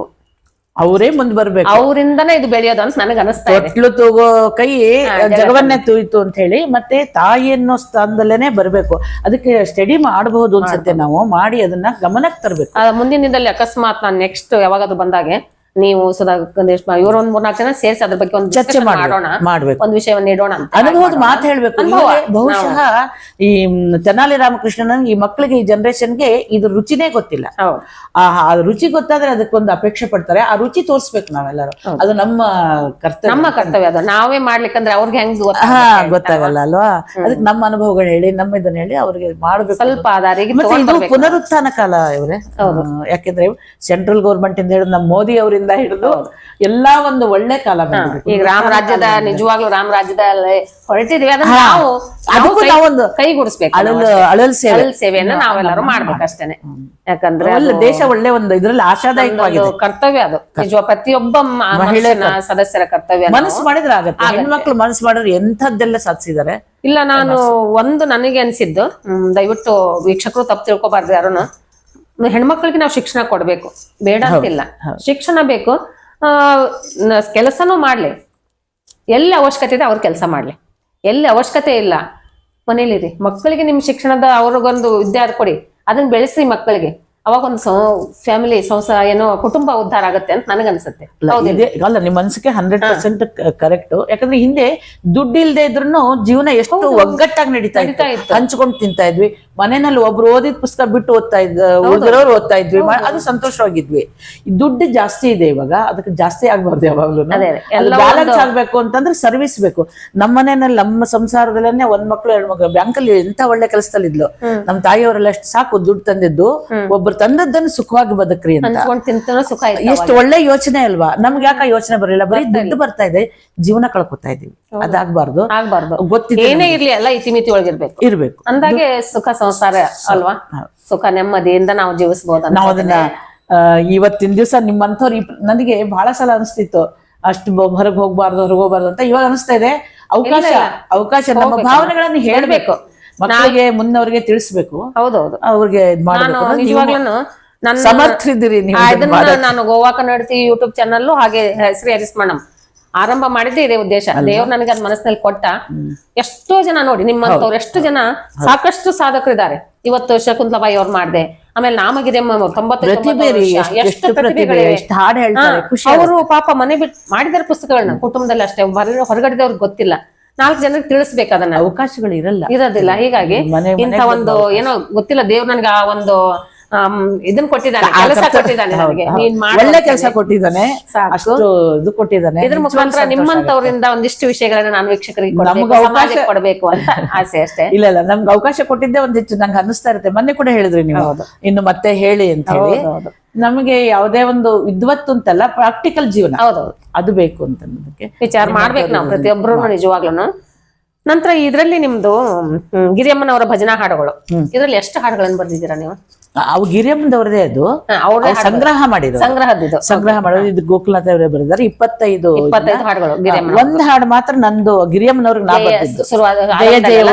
ಅವರೇ ಮುಂದ್ ಬರ್ಬೇಕು, ಅವರಿಂದನೇ ಇದು ಬೆಳೆಯೋದು ಅಂತ ನನಗೆ ಅನಿಸ್ತಾ ಇದೆ. ತೊಟ್ಲು ತಗೋ ಕೈ ಜಗವನ್ನೇ ತೂಯಿತು ಅಂತ ಹೇಳಿ, ಮತ್ತೆ ತಾಯಿ ಅನ್ನೋ ಸ್ಥಾನದಲ್ಲೇನೆ ಬರ್ಬೇಕು. ಅದಕ್ಕೆ ಸ್ಟಡಿ ಮಾಡಬಹುದು ಅನ್ಸುತ್ತೆ, ನಾವು ಮಾಡಿ ಅದನ್ನ ಗಮನಕ್ಕೆ ತರಬೇಕು. ಮುಂದಿನ ದಿನದಲ್ಲಿ ಅಕಸ್ಮಾತ್ ನಾನು ನೆಕ್ಸ್ಟ್ ಯಾವಾಗಾದ್ರೂ ಬಂದಾಗೆ ನೀವು ಇವ್ರ ಒಂದ್ 3-4 ಜನ ಸೇರಿಸಿ ಅದ್ರ ಬಗ್ಗೆ ಒಂದು ಚರ್ಚೆ ಮಾಡೋಣ, ಮಾಡ್ಬೇಕು, ಒಂದ್ ವಿಷಯವನ್ನ ಇಡೋಣ ಅಂತ. ಅನುಭವದ ಮಾತು ಹೇಳ್ಬೇಕು. ಬಹುಶಃ ಈ ತೆನಾಲಿ ರಾಮಕೃಷ್ಣನ್ ಈ ಮಕ್ಕಳಿಗೆ, ಈ ಜನರೇಷನ್ಗೆ ಇದ್ರ ರುಚಿನೇ ಗೊತ್ತಿಲ್ಲ. ಆ ರುಚಿ ಗೊತ್ತಾದ್ರೆ ಅದಕ್ಕೊಂದು ಅಪೇಕ್ಷೆ ಪಡ್ತಾರೆ. ಆ ರುಚಿ ತೋರ್ಸ್ಬೇಕು ನಾವೆಲ್ಲರೂ. ಅದು ನಮ್ಮ ಕರ್ತವ್ಯ. ಅದು ನಾವೇ ಮಾಡ್ಲಿಕ್ಕಂದ್ರೆ ಅವ್ರಿಗೆ ಹೆಂಗ್ ಗೊತ್ತಾಗಲ್ಲ ಅಲ್ವಾ? ಅದಕ್ಕೆ ನಮ್ಮ ಅನುಭವಗಳು ಹೇಳಿ, ನಮ್ಮ ಇದನ್ನ ಹೇಳಿ ಅವ್ರಿಗೆ ಮಾಡ್ಬೇಕು. ಸ್ವಲ್ಪ ಇದು ಪುನರುತ್ಥಾನ ಕಾಲ ಇವ್ರೆ. ಯಾಕೆಂದ್ರೆ ಸೆಂಟ್ರಲ್ ಗೌರ್ಮೆಂಟ್ ಇಂದ ಹಿಡಿದು ನಮ್ಮ ಮೋದಿ ಅವರಿಂದ ಹಿಡಿದು ಎಲ್ಲಾ ಒಂದು ಒಳ್ಳೆ ಕಾಲ ಬಂದಿದೆ. ಈಗ ರಾಮರಾಜ್ಯದ ನಿಜವಾಗ್ಲೂ ರಾಮರಾಜ್ಯದಲ್ಲಿ ಹೊರಟಿದ್ವಿ, ಅದನ್ನ ನಾವು ಕೈಗೂಡಿಸ್ಬೇಕು. ಅಳಲ್ ಸೇವೆಯನ್ನ ನಾವೆಲ್ಲರೂ ಮಾಡ್ಬೇಕು ಅಷ್ಟೇನೆ. ಯಾಕಂದ್ರೆ ದೇಶ ಒಳ್ಳೆ ಒಂದು ಇದ್ರಲ್ಲಿ ಆಶಾದಾಯಕವಾಗಿದೆ. ಕರ್ತವ್ಯ ಅದು ನಿಜ, ಪ್ರತಿಯೊಬ್ಬ ಮಹಿಳೆಯ ಸದಸ್ಯರ ಕರ್ತವ್ಯ. ಮನಸ್ಸು ಮಾಡಿದ್ರೆ ಆಗತ್ತೆ. ಹೆಣ್ಮಕ್ಳು ಮನಸ್ಸು ಮಾಡಿದ್ರೆ ಎಂಥದ್ದೆಲ್ಲ ಸಾಧಿಸಿದ್ದಾರೆ. ಇಲ್ಲ, ನಾನು ಒಂದು ನನಗೆ ಅನ್ಸಿದ್ದು, ದಯವಿಟ್ಟು ವೀಕ್ಷಕರು ತಪ್ಪು ತಿಳ್ಕೊಬಾರ್ದು ಯಾರನ್ನು. ಹೆಣ್ಮಕ್ಳಿಗೆ ನಾವು ಶಿಕ್ಷಣ ಕೊಡ್ಬೇಕು, ಬೇಡ ಅಂತಿಲ್ಲ. ಶಿಕ್ಷಣ ಬೇಕು, ಕೆಲಸನೂ ಮಾಡ್ಲಿ. ಎಲ್ಲಿ ಅವಶ್ಯಕತೆ ಇದೆ ಅವ್ರ ಕೆಲಸ ಮಾಡ್ಲಿ. ಎಲ್ಲಿ ಅವಶ್ಯಕತೆ ಇಲ್ಲ ಮನೇಲಿರಿ. ಮಕ್ಕಳಿಗೆ ನಿಮ್ ಶಿಕ್ಷಣದ ಅವ್ರಿಗೊಂದು ವಿದ್ಯಾರ್ಥಿ ಕೊಡಿ, ಅದನ್ನ ಬೆಳೆಸಿ ಮಕ್ಕಳಿಗೆ. ಅವಾಗ ಒಂದು ಫ್ಯಾಮಿಲಿ ಸಂಸಾರ ಏನೋ ಕುಟುಂಬ ಉದ್ಧಾರ ಆಗುತ್ತೆ ಅಂತ ನನಗನ್ಸುತ್ತೆ. ಅಲ್ಲ, ನಿಮ್ಮ ಮನಸ್ಸಿಗೆ 100% ಕರೆಕ್ಟ್. ಯಾಕಂದ್ರೆ ಹಿಂದೆ ದುಡ್ಡು ಇಲ್ದೇ ಇದ್ರು ಜೀವನ ಎಷ್ಟು ಒಗ್ಗಟ್ಟಾಗಿ ನಡೀತಾ ಇತ್ತು. ಹಂಚ್ಕೊಂಡು ತಿಂತಾ ಇದ್ವಿ. ಮನೆಯಲ್ಲಿ ಒಬ್ರು ಓದಿದ ಪುಸ್ತಕ ಬಿಟ್ಟು ಓದಿರೋರು ಓದ್ತಾ ಇದ್ವಿ. ಅದು ಸಂತೋಷವಾಗಿದ್ವಿ. ದುಡ್ಡು ಜಾಸ್ತಿ ಇದೆ ಇವಾಗ, ಅದಕ್ಕೆ ಜಾಸ್ತಿ ಆಗ್ಬಾರ್ದು. ಯಾವಾಗ್ಲೂ ಬ್ಯಾಲೆನ್ಸ್ ಆಗ್ಬೇಕು ಅಂತಂದ್ರೆ ಸರ್ವಿಸ್ ಬೇಕು. ನಮ್ಮ ಮನೆಯಲ್ಲಿ ನಮ್ಮ ಸಂಸಾರದಲ್ಲೇ ಒಂದ್ ಮಕ್ಳು 2 ಮಕ್ಳು ಬ್ಯಾಂಕಲ್ಲಿ ಎಂತ ಒಳ್ಳೆ ಕೆಲಸದಲ್ಲಿ ಇದ್ಲು. ನಮ್ಮ ತಾಯಿಯವರೆಲ್ಲ ಎಷ್ಟು ಸಾಕು ದುಡ್ಡು ತಂದಿದ್ದು, ಒಬ್ರು ತಂದದ್ದನ್ನು ಸುಖವಾಗಿ ಬದುಕ್ರಿ ಅಂತ. ಎಷ್ಟು ಒಳ್ಳೆ ಯೋಚನೆ ಅಲ್ವಾ? ನಮ್ಗೆ ಯಾಕೆ ಯೋಚನೆ ಬರಲಿಲ್ಲ? ಬರೀ ದುಡ್ಡು ಬರ್ತಾ ಇದೆ, ಜೀವನ ಕಳ್ಕೊತಾ ಇದೀವಿ. ಅದಾಗಬಾರ್ದು. ಗೊತ್ತಿದೆ, ಏನೇ ಇರ್ಲಿ ಎಲ್ಲ ಇತಿಮಿತಿ ಒಳಗಿರ್ಬೇಕು. ಅಂದಾಗೆ ಸುಖ ಸಂಸಾರ ಅಲ್ವಾ? ಸುಖ ನೆಮ್ಮದಿಯಿಂದ ನಾವು ಜೀವಿಸಬಹುದು. ನಾವು ಅದನ್ನ ಇವತ್ತಿನ ದಿವಸ ನಿಮ್ಮಂಥವ್ರು ನನಗೆ ಬಹಳ ಸಲ ಅನಿಸ್ತಿತ್ತು, ಅಷ್ಟು ಹೊರಗೆ ಹೋಗ್ಬಾರ್ದು ಅಂತ. ಇವಾಗ ಅನಿಸ್ತಾ ಇದೆ ಅವಕಾಶ ನಮ್ಮ ಭಾವನೆಗಳನ್ನ ಹೇಳ್ಬೇಕು, ಮಕ್ಕಳಿಗೆ ಮುನ್ನವ್ರಿಗೆ ತಿಳಿಸ್ಬೇಕು. ಹೌದೌದು, ಅವ್ರಿಗೆ ಸಮರ್ಥರಿದ್ದೀರಿ ನೀವು. ನಾನು ಗೋವಾ ಕನ್ನಡತಿ ಯೂಟ್ಯೂಬ್ ಚಾನಲ್ ಹಾಗೆ ಹೆಸರು ಹರಿಸ್ಮಣ್ಣಂ ಆರಂಭ ಮಾಡಿದ್ದೆ ಇದೇ ಉದ್ದೇಶ. ದೇವ್ರು ನನಗೆ ಅದ್ ಮನಸ್ಸಿನಲ್ಲಿ ಕೊಟ್ಟ. ಎಷ್ಟೋ ಜನ ನೋಡಿ, ನಿಮ್ಮಂತವ್ರು ಎಷ್ಟು ಜನ ಸಾಕಷ್ಟು ಸಾಧಕರಿದ್ದಾರೆ. ಇವತ್ತು ಶಕುಂತಲಾಬಾಯಿ ಅವ್ರು ಮಾಡ್ದೆ, ಆಮೇಲೆ ನಾಮಗಿರಿಯಮ್ಮ 90 ಎಷ್ಟು ಪ್ರತಿಭೆಗಳಿವೆ. ಅವರು ಪಾಪ ಮನೆ ಬಿಟ್ಟು ಮಾಡಿದಾರೆ ಪುಸ್ತಕಗಳನ್ನ. ಕುಟುಂಬದಲ್ಲಿ ಅಷ್ಟೇ, ಹೊರಗಡೆದವ್ರಿಗೆ ಗೊತ್ತಿಲ್ಲ. 4 ಜನರಿಗೆ ತಿಳಿಸ್ಬೇಕು. ಅದನ್ನ ಅವಕಾಶಗಳು ಇರೋದಿಲ್ಲ. ಹೀಗಾಗಿ ಇಂಥ ಒಂದು ಏನೋ ಗೊತ್ತಿಲ್ಲ, ದೇವ್ರು ನನ್ಗೆ ಆ ಒಂದು ಇದನ್ನ ಕೊಟ್ಟಿದ್ದಾನೆ, ಕೆಲಸ ಕೊಟ್ಟಿದ್ದಾನೆ, ನನಗೆ ಒಳ್ಳೆ ಕೆಲಸ ಕೊಟ್ಟಿದ್ದಾನೆ, ಅಷ್ಟು ಇದು ಕೊಟ್ಟಿದ್ದಾನೆ. ಇದ್ರ ಮುಖಾಂತರ ನಿಮ್ಮಂತವರಿಂದ ಒಂದಿಷ್ಟು ವಿಷಯಗಳನ್ನ ನಾನು ವೀಕ್ಷಕರಿಗೆ ಕೊಡಬೇಕು ಅಂತ ಆಸೆ ಅಷ್ಟೇ. ಇಲ್ಲ, ನಮ್ಗೆ ಅವಕಾಶ ಕೊಟ್ಟಿದ್ದೆ ಒಂದಿಷ್ಟು ನಂಗೆ ಅನ್ನಿಸ್ತಾ ಇರುತ್ತೆ. ಮೊನ್ನೆ ಕೂಡ ಹೇಳಿದ್ರಿ ನೀವು, ಇನ್ನು ಮತ್ತೆ ಹೇಳಿ ಅಂತ ಹೇಳಿ. ನಮಗೆ ಯಾವುದೇ ಒಂದು ವಿದ್ವತ್ತು ಅಂತಲ್ಲ, ಪ್ರಾಕ್ಟಿಕಲ್ ಜೀವನ ಅದು ಬೇಕು ಅಂತ ವಿಚಾರ ಮಾಡ್ಬೇಕು ನಾವು ಪ್ರತಿಯೊಬ್ಬರು ನಿಜವಾಗ್ಲೂ. ನಂತರ ಇದ್ರಲ್ಲಿ ನಿಮ್ದು ಗಿರಿಯಮ್ಮನವರ ಭಜನಾ ಹಾಡುಗಳು, ಇದ್ರಲ್ಲಿ ಎಷ್ಟು ಹಾಡುಗಳನ್ನು ಬರ್ದಿದ್ದೀರಾ ನೀವು? ಅವು ಗಿರಿಯಮ್ಮದವ್ರದೇ. ಅದು ಸಂಗ್ರಹ ಮಾಡಿದ್ರು, ಸಂಗ್ರಹ ಮಾಡೋದು. ಇದು ಗೋಕುಲನಾಥ್ ಅವರೇ ಬರೆದಾರೆ. 25 ಹಾಡುಗಳು. ಒಂದ್ ಹಾಡು ಮಾತ್ರ ನಂದು ಗಿರಿಯಮ್ಮನವ್ರಿಗೆ ನಾ ಬರ್ತಿದ್ದು,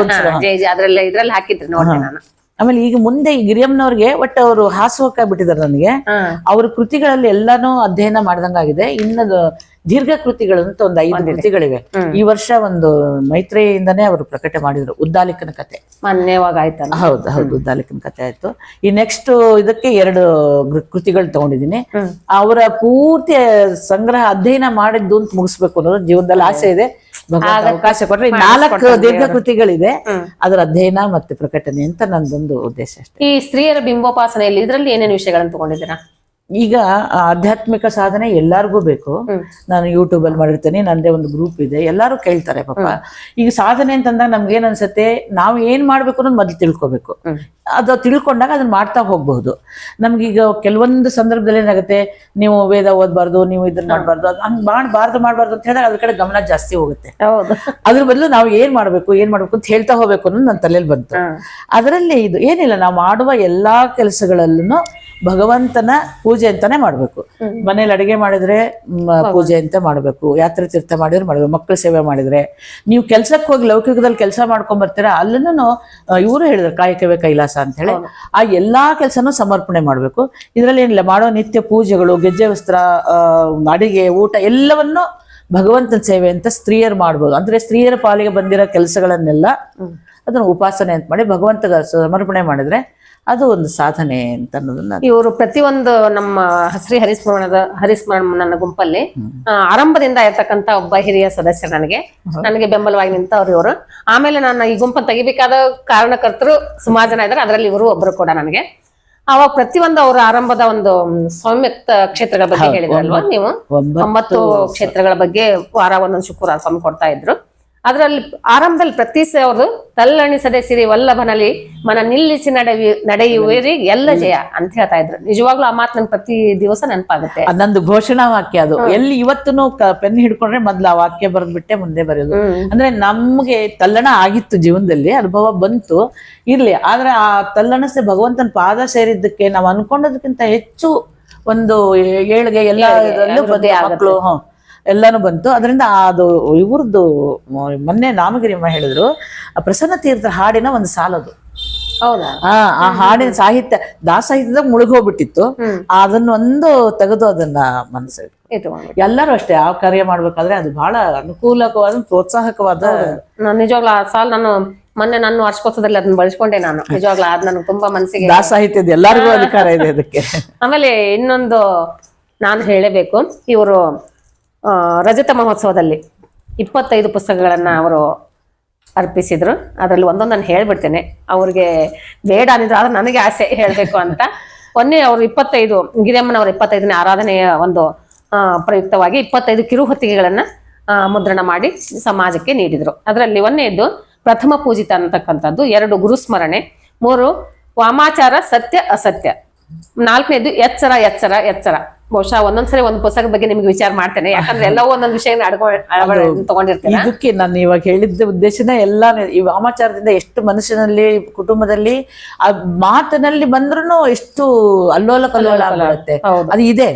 ಇದ್ರಲ್ಲಿ ಹಾಕಿದ್ರಿ ನೋಡಿ ನಾನು. ಆಮೇಲೆ ಈಗ ಮುಂದೆ ಈ ಗಿರಿಯಮ್ಮನವ್ರಿಗೆ ಒಟ್ಟು ಅವರು ಹಾಸುವಕ್ಕಾಗ್ಬಿಟ್ಟಿದ್ದಾರೆ ನನಗೆ. ಅವ್ರ ಕೃತಿಗಳಲ್ಲಿ ಎಲ್ಲಾನು ಅಧ್ಯಯನ ಮಾಡ್ದಂಗಾಗಿದೆ. ಇನ್ನು ದೀರ್ಘ ಕೃತಿಗಳು ಅಂತ ಒಂದು 5 ಕೃತಿಗಳಿವೆ. ಈ ವರ್ಷ ಒಂದು ಮೈತ್ರಿಯಿಂದನೇ ಅವರು ಪ್ರಕಟ ಮಾಡಿದ್ರು, ಉದ್ದಾಲಿಕನ ಕತೆ. ಮಾನ್ಯವಾಗ ಆಯ್ತಲ್ಲ. ಹೌದು ಹೌದು, ಉದ್ದಾಲಿಕನ ಕತೆ ಆಯ್ತು. ಈ ನೆಕ್ಸ್ಟ್ ಇದಕ್ಕೆ 2 ಕೃತಿಗಳು ತಗೊಂಡಿದ್ದೀನಿ. ಅವರ ಪೂರ್ತಿ ಸಂಗ್ರಹ ಅಧ್ಯಯನ ಮಾಡಿದ್ದು ಅಂತ ಮುಗಿಸ್ಬೇಕು ಅನ್ನೋದು ಜೀವನದಲ್ಲಿ ಆಸೆ ಇದೆ. ಭಗವಂತ ಅವಕಾಶ ಕೊಟ್ರೆ 4 ದೀರ್ಘ ಕೃತಿಗಳಿದೆ, ಅದರ ಅಧ್ಯಯನ ಮತ್ತೆ ಪ್ರಕಟಣೆ ಅಂತ ನಂದೊಂದು ಉದ್ದೇಶ ಅಷ್ಟೇ. ಈ ಸ್ತ್ರೀಯರ ಬಿಂಬೋಪಾಸನೆಯಲ್ಲಿ ಇದರಲ್ಲಿ ಏನೇನು ವಿಷಯಗಳನ್ನು ತಗೊಂಡಿದ್ದೀರಾ? ಈಗ ಆಧ್ಯಾತ್ಮಿಕ ಸಾಧನೆ ಎಲ್ಲಾರ್ಗೂ ಬೇಕು. ನಾನು ಯೂಟ್ಯೂಬ್ ಅಲ್ಲಿ ಮಾಡಿರ್ತೇನೆ, ನಂದೇ ಒಂದು ಗ್ರೂಪ್ ಇದೆ, ಎಲ್ಲಾರು ಕೇಳ್ತಾರೆ ಪಾಪ. ಈಗ ಸಾಧನೆ ಅಂತಂದಾಗ ನಮ್ಗೆ ಏನ್ ಅನ್ಸುತ್ತೆ, ನಾವು ಏನ್ ಮಾಡ್ಬೇಕು ಅನ್ನೋದು ಮೊದ್ಲು ತಿಳ್ಕೊಬೇಕು. ಅದು ತಿಳ್ಕೊಂಡಾಗ ಅದನ್ನ ಮಾಡ್ತಾ ಹೋಗ್ಬಹುದು. ನಮ್ಗೀಗ ಕೆಲವೊಂದು ಸಂದರ್ಭದಲ್ಲಿ ಏನಾಗುತ್ತೆ, ನೀವು ವೇದ ಓದ್ಬಾರ್ದು, ನೀವು ಇದನ್ನ ಮಾಡ್ಬಾರ್ದು, ಹಂಗ್ ಮಾಡ್ಬಾರ್ದು ಅಂತ ಹೇಳಿದಾಗ ಅದ್ರ ಕಡೆ ಗಮನ ಜಾಸ್ತಿ ಹೋಗುತ್ತೆ. ಅದ್ರ ಬದಲು ನಾವು ಏನ್ ಮಾಡ್ಬೇಕು ಅಂತ ಹೇಳ್ತಾ ಹೋಗ್ಬೇಕು ಅನ್ನೋದು ನನ್ನ ತಲೆಯಲ್ಲಿ ಬಂತು. ಅದರಲ್ಲಿ ಇದು ಏನಿಲ್ಲ, ನಾವು ಮಾಡುವ ಎಲ್ಲಾ ಕೆಲಸಗಳಲ್ಲೂ ಭಗವಂತನ ಪೂಜೆ ಅಂತಾನೆ ಮಾಡ್ಬೇಕು. ಮನೇಲಿ ಅಡಿಗೆ ಮಾಡಿದ್ರೆ ಪೂಜೆ ಅಂತ ಮಾಡ್ಬೇಕು, ಯಾತ್ರೆ ತೀರ್ಥ ಮಾಡಿದ್ರೆ ಮಾಡ್ಬೇಕು, ಮಕ್ಕಳ ಸೇವೆ ಮಾಡಿದ್ರೆ, ನೀವು ಕೆಲ್ಸಕ್ಕೆ ಹೋಗಿ ಲೌಕಿಕದಲ್ಲಿ ಕೆಲಸ ಮಾಡ್ಕೊಂಡ್ ಬರ್ತೀರಾ, ಅಲ್ಲೂ ಇವರು ಹೇಳಿದ್ರು ಕಾಯಕವೇ ಕೈಲಾಸ ಅಂತ ಹೇಳಿ. ಆ ಎಲ್ಲಾ ಕೆಲಸನೂ ಸಮರ್ಪಣೆ ಮಾಡ್ಬೇಕು. ಇದ್ರಲ್ಲಿ ಏನಿಲ್ಲ, ಮಾಡೋ ನಿತ್ಯ ಪೂಜೆಗಳು, ಗೆಜ್ಜೆ ವಸ್ತ್ರ, ಅಡಿಗೆ, ಊಟ ಎಲ್ಲವನ್ನೂ ಭಗವಂತನ ಸೇವೆ ಅಂತ ಸ್ತ್ರೀಯರು ಮಾಡ್ಬೋದು. ಅಂದ್ರೆ ಸ್ತ್ರೀಯರ ಪಾಲಿಗೆ ಬಂದಿರೋ ಕೆಲಸಗಳನ್ನೆಲ್ಲ ಅದನ್ನ ಉಪಾಸನೆ ಅಂತ ಮಾಡಿ ಭಗವಂತಗ ಸಮರ್ಪಣೆ ಮಾಡಿದ್ರೆ ಅದು ಒಂದು ಸಾಧನೆ ಅಂತ ಅನ್ನೋದನ್ನ ಇವರು ಪ್ರತಿಯೊಂದು ನಮ್ಮ ಶ್ರೀ ಹರಿಸ್ಮರಣ ನನ್ನ ಗುಂಪಲ್ಲಿ ಆರಂಭದಿಂದ ಇರ್ತಕ್ಕಂತ ಒಬ್ಬ ಹಿರಿಯ ಸದಸ್ಯರು ನನಗೆ ಬೆಂಬಲವಾಗಿ ನಿಂತವ್ರು ಇವರು. ಆಮೇಲೆ ನಾನು ಈ ಗುಂಪನ್ನು ತೆಗಿಬೇಕಾದ ಕಾರಣಕರ್ತರು ಸುಮಾರು ಜನ ಇದ್ದಾರೆ, ಅದರಲ್ಲಿ ಇವರು ಒಬ್ಬರು ಕೂಡ ನನಗೆ. ಅವಾಗ ಪ್ರತಿಯೊಂದು ಅವರ ಆರಂಭದ ಒಂದು ಸೌಮ್ಯಕ್ತ ಕ್ಷೇತ್ರಗಳ ಬಗ್ಗೆ ಹೇಳಿದ್ರಲ್ವಾ ನೀವು, 9 ಕ್ಷೇತ್ರಗಳ ಬಗ್ಗೆ ವಾರ ಒಂದೊಂದು ಶುಕ್ರವಾರ ಸ್ವಾಮಿ ಕೊಡ್ತಾ ಇದ್ರು. ಅದರಲ್ಲಿ ಆರಂಭದಲ್ಲಿ ಪ್ರತಿ ಅವ್ರದ್ದು ತಲ್ಲಣಿಸದೆ ಸಿರಿ ವಲ್ಲಭನಲ್ಲಿ ಮನ ನಿಲ್ಲಿಸಿ ನಡೆಯುವರಿ ಎಲ್ಲ ಜಯ ಅಂತ ಹೇಳ್ತಾ ಇದ್ರು. ನಿಜವಾಗ್ಲೂ ಆ ಮಾತು ನನ್ ಪ್ರತಿ ದಿವಸ ನೆನಪಾಗುತ್ತೆ. ನಂದು ಘೋಷಣಾ ವಾಕ್ಯ ಅದು. ಎಲ್ಲಿ ಇವತ್ತು ಪೆನ್ ಹಿಡ್ಕೊಂಡ್ರೆ ಮೊದ್ಲು ಆ ವಾಕ್ಯ ಬರೆದ್ಬಿಟ್ಟೆ ಮುಂದೆ ಬರೆಯೋದು. ಅಂದ್ರೆ ನಮ್ಗೆ ತಲ್ಲಣ ಆಗಿತ್ತು, ಜೀವನದಲ್ಲಿ ಅನುಭವ ಬಂತು, ಇರ್ಲಿ. ಆದ್ರೆ ಆ ತಲ್ಲಣಸೆ ಭಗವಂತನ ಪಾದ ಸೇರಿದ್ದಕ್ಕೆ ನಾವು ಅನ್ಕೊಂಡದಕ್ಕಿಂತ ಹೆಚ್ಚು ಒಂದು ಏಳ್ಗೆ ಎಲ್ಲ ಮಕ್ಕಳು ಎಲ್ಲಾನು ಬಂತು. ಅದರಿಂದ ಅದು ಇವ್ರದ್ದು ಮೊನ್ನೆ ನಾಮಗಿರಿಮ್ಮ ಹೇಳಿದ್ರು, ಪ್ರಸನ್ನ ತೀರ್ಥ ಹಾಡಿನ ಒಂದು ಸಾಲದು. ಹೌದಾ? ಆ ಹಾಡಿನ ಸಾಹಿತ್ಯ ದಾಸಾಹಿತ್ಯದಾಗ ಮುಳುಗೋಗ್ಬಿಟ್ಟಿತ್ತು. ಅದನ್ನೊಂದು ತೆಗೆದು ಅದನ್ನ ಮನಸ್ಸು ಎಲ್ಲರೂ ಅಷ್ಟೇ ಆ ಕಾರ್ಯ ಮಾಡ್ಬೇಕಾದ್ರೆ ಅದು ಬಹಳ ಅನುಕೂಲಕವಾದ ಪ್ರೋತ್ಸಾಹಕವಾದ. ನಿಜವಾಗ್ಲೂ ಆ ಸಾಲ ನಾನು ಮೊನ್ನೆ ನಾನು ವಾರ್ಷಿಕೋತ್ಸವದಲ್ಲಿ ಅದನ್ನ ಬಳಸ್ಕೊಂಡೆ. ನಾನು ನಿಜವಾಗ್ಲೂ ಅದ್ ನನಗೆ ತುಂಬಾ ಮನಸ್ಸಿಗೆ. ದಾಸಾಹಿತ್ಯದ ಎಲ್ಲರಿಗೂ ಅಧಿಕಾರ ಇದೆ ಅದಕ್ಕೆ. ಆಮೇಲೆ ಇನ್ನೊಂದು ನಾನು ಹೇಳಬೇಕು, ಇವರು ರಜತ ಮಹೋತ್ಸವದಲ್ಲಿ 25 ಪುಸ್ತಕಗಳನ್ನ ಅವರು ಅರ್ಪಿಸಿದ್ರು. ಅದರಲ್ಲಿ ಒಂದೊಂದು ನಾನು ಹೇಳ್ಬಿಡ್ತೇನೆ, ಅವ್ರಿಗೆ ಬೇಡ ಅಂದಿದ್ರು, ಆದ್ರೆ ನನಗೆ ಆಸೆ ಹೇಳ್ಬೇಕು ಅಂತ. ಮೊನ್ನೆ ಅವರು 25 ಗಿರಿಯಮ್ಮನವರ 25ನೇ ಆರಾಧನೆಯ ಒಂದು ಪ್ರಯುಕ್ತವಾಗಿ 25 ಕಿರುಹೊತ್ತಿಗೆಗಳನ್ನ ಮುದ್ರಣ ಮಾಡಿ ಸಮಾಜಕ್ಕೆ ನೀಡಿದ್ರು. ಅದರಲ್ಲಿ ಒಂದನೇದು ಪ್ರಥಮ ಪೂಜಿತ ಅಂತಕ್ಕಂಥದ್ದು, 2 ಗುರುಸ್ಮರಣೆ, 3 ವಾಮಾಚಾರ ಸತ್ಯ ಅಸತ್ಯ, 4ನೇದು ಎಚ್ಚರ ಎಚ್ಚರ ಎಚ್ಚರ. ಬಹುಶಃ ಒಂದೊಂದ್ಸರಿ ಒಂದು ಪುಸ್ತಕದ ಬಗ್ಗೆ ನಿಮ್ಗೆ ವಿಚಾರ ಮಾಡ್ತೇನೆ, ಯಾಕಂದ್ರೆ ಎಲ್ಲವೂ ಒಂದೊಂದು ವಿಷಯ ತಗೊಂಡಿರ್ತೇನೆ. ಇದಕ್ಕೆ ನಾನು ಇವಾಗ ಹೇಳಿದ್ದ ಉದ್ದೇಶನ ಎಲ್ಲ ಈ ವಾಮಾಚಾರದಿಂದ ಎಷ್ಟು ಮನುಷ್ಯನಲ್ಲಿ ಕುಟುಂಬದಲ್ಲಿ ಆ ಮಾತಿನಲ್ಲಿ ಬಂದ್ರೂ ಎಷ್ಟು ಅಲ್ಲೋಲ ಕಲ್ಲೋಲ ಆಗುತ್ತೆ, ಅದು ಇದೆ.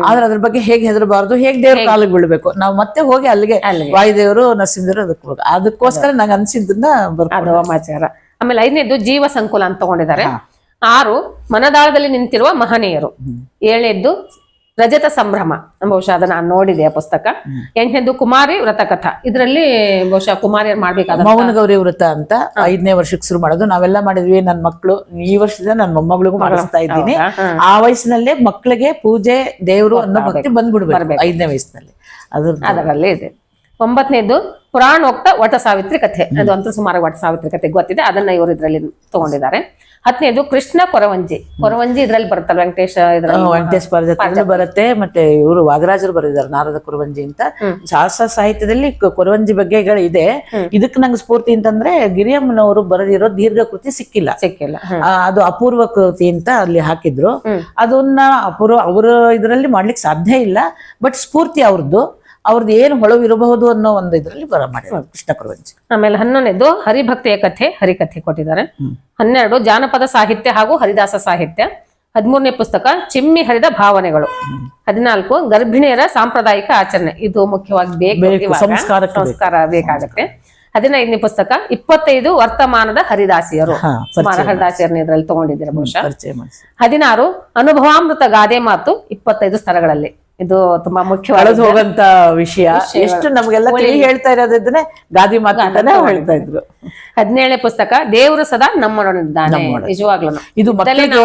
ಆದ್ರೆ ಅದ್ರ ಬಗ್ಗೆ ಹೇಗೆ ಹೆದರಬಾರ್ದು, ಹೇಗೆ ದೇವ್ರ ಕಾಲಿಗೆ ಬೀಳ್ಬೇಕು, ನಾವು ಮತ್ತೆ ಹೋಗಿ ಅಲ್ಲಿಗೆ ವಾಯುದೇವರು ನರಸಿಂಹದೇವರು ಅದಕ್ಕೋಸ್ಕರ ನಂಗೆ ಅನ್ಸಿದ್ದನ್ನ ಬರ್ಬೋದು ವಾಮಾಚಾರ. ಆಮೇಲೆ 5ನೇದು ಜೀವ ಸಂಕುಲ ಅಂತ ತಗೊಂಡಿದ್ದಾರೆ. 6 ಮನದಾಳದಲ್ಲಿ ನಿಂತಿರುವ ಮಹನೀಯರು. 7ನೇದು ರಜತ ಸಂಭ್ರಮ, ಬಹುಶಃ ಅದನ್ನ ನಾನು ನೋಡಿದೆ ಆ ಪುಸ್ತಕ. 8ನೇದು ಕುಮಾರಿ ವ್ರತಕಥಾ. ಇದರಲ್ಲಿ ಬಹುಶಃ ಕುಮಾರಿಯರು ಮಾಡ್ಬೇಕಾದ ಮೌನ ಗೌರಿ ವ್ರತ ಅಂತ 5ನೇ ವರ್ಷಕ್ಕೆ ಶುರು ಮಾಡೋದು. ನಾವೆಲ್ಲ ಮಾಡಿದ್ವಿ, ನನ್ನ ಮಕ್ಕಳು ಈ ವರ್ಷದಿಂದ ನನ್ನ ಮೊಮ್ಮಗಳಿಗೂ ಮಾಡಿಸ್ತಾ ಇದ್ದೀನಿ. ಆ ವಯಸ್ಸಿನಲ್ಲೇ ಮಕ್ಕಳಿಗೆ ಪೂಜೆ ದೇವರು ಅನ್ನೋ ಭಕ್ತಿ ಬಂದ್ಬಿಡ್ಬೇಕು 5ನೇ ವಯಸ್ಸಿನಲ್ಲಿ. ಅದರಲ್ಲಿ ಇದೆ. 9ನೇದು ಪುರಾಣೋಕ್ತ ವಟ ಸಾವಿತ್ರಿ ಕಥೆ. ಅದು ಅಂತೂ ಸುಮಾರು ವಟ ಸಾವಿತ್ರಿ ಕಥೆ ಗೊತ್ತಿದೆ, ಅದನ್ನ ಇವರು ಇದರಲ್ಲಿ ತಗೊಂಡಿದ್ದಾರೆ. 10ನೇದು ಕೃಷ್ಣ ಕೊರವಂಜಿ. ಇದ್ರಲ್ಲಿ ಬರುತ್ತಲ್ಲ, ವೆಂಕಟೇಶ್ ಪಾರಿಜಾತ ಬರುತ್ತೆ. ಮತ್ತೆ ಇವರು ವಾದರಾಜರು ಬರೆದಿದ್ದಾರೆ ನಾರದ ಕೊರವಂಜಿ ಅಂತ. ಶಾಸ್ತ್ರ ಸಾಹಿತ್ಯದಲ್ಲಿ ಕೊರವಂಜಿ ಬಗ್ಗೆಗಳು ಇದೆ. ಇದಕ್ಕೆ ನಂಗೆ ಸ್ಫೂರ್ತಿ ಅಂತಂದ್ರೆ ಗಿರಿಯಮ್ಮನವರು ಬರೆದಿರೋ ದೀರ್ಘ ಕೃತಿ ಸಿಕ್ಕಿಲ್ಲ. ಅದು ಅಪೂರ್ವ ಕೃತಿ ಅಂತ ಅಲ್ಲಿ ಹಾಕಿದ್ರು. ಅದನ್ನ ಅವರ ಇದರಲ್ಲಿ ಮಾಡ್ಲಿಕ್ಕೆ ಸಾಧ್ಯ ಇಲ್ಲ. ಬಟ್ ಸ್ಫೂರ್ತಿ ಅವ್ರದ್ದು ಏನು ಹೊಳವು ಇರಬಹುದು ಅನ್ನೋ ಒಂದು ಇದ್ರಲ್ಲಿ ಮಾಡಿದ್ರು ಕೃಷ್ಣ ಕೊರವಂಜಿ. ಆಮೇಲೆ 11ನೇದು ಹರಿಭಕ್ತಿಯ ಕಥೆ, ಹರಿಕಥೆ ಕೊಟ್ಟಿದ್ದಾರೆ. 12 ಜಾನಪದ ಸಾಹಿತ್ಯ ಹಾಗೂ ಹರಿದಾಸ ಸಾಹಿತ್ಯ. 13ನೇ ಪುಸ್ತಕ ಚಿಮ್ಮಿ ಹರಿದ ಭಾವನೆಗಳು. 14 ಗರ್ಭಿಣಿಯರ ಸಾಂಪ್ರದಾಯಿಕ ಆಚರಣೆ. ಇದು ಮುಖ್ಯವಾಗಿ ಸಂಸ್ಕಾರ ಬೇಕಾಗತ್ತೆ. 15ನೇ ಪುಸ್ತಕ 25 ವರ್ತಮಾನದ ಹರಿದಾಸಿಯರು. ಹರಿದಾಸಿಯರನ್ನ ಇದರಲ್ಲಿ ತಗೊಂಡಿದ್ದೀರ ಬಹುಶಃ. 16 ಅನುಭವಾಮೃತ ಗಾದೆ ಮಾತು 25 ಸ್ತರಗಳಲ್ಲಿ. ಇದು ತುಂಬಾ ಮುಖ್ಯವಾದ ಕಳೆದು ಹೋಗಂತ ವಿಷಯ. ಎಷ್ಟು ನಮ್ಗೆಲ್ಲ ತಿಳಿ ಹೇಳ್ತಾ ಇರೋದಿದ್ರೆ ಗಾದಿ ಮಾತಾನೆ ಹೇಳ್ತಾ ಇದ್ರು. 17ನೇ ಪುಸ್ತಕ ದೇವರು ಸದಾ ನಮ್ಮೊಡನಿದ್ದಾನೆ. ನಿಜವಾಗ್ಲೂ ಇದು ಮಕ್ಕಳಿಗೆ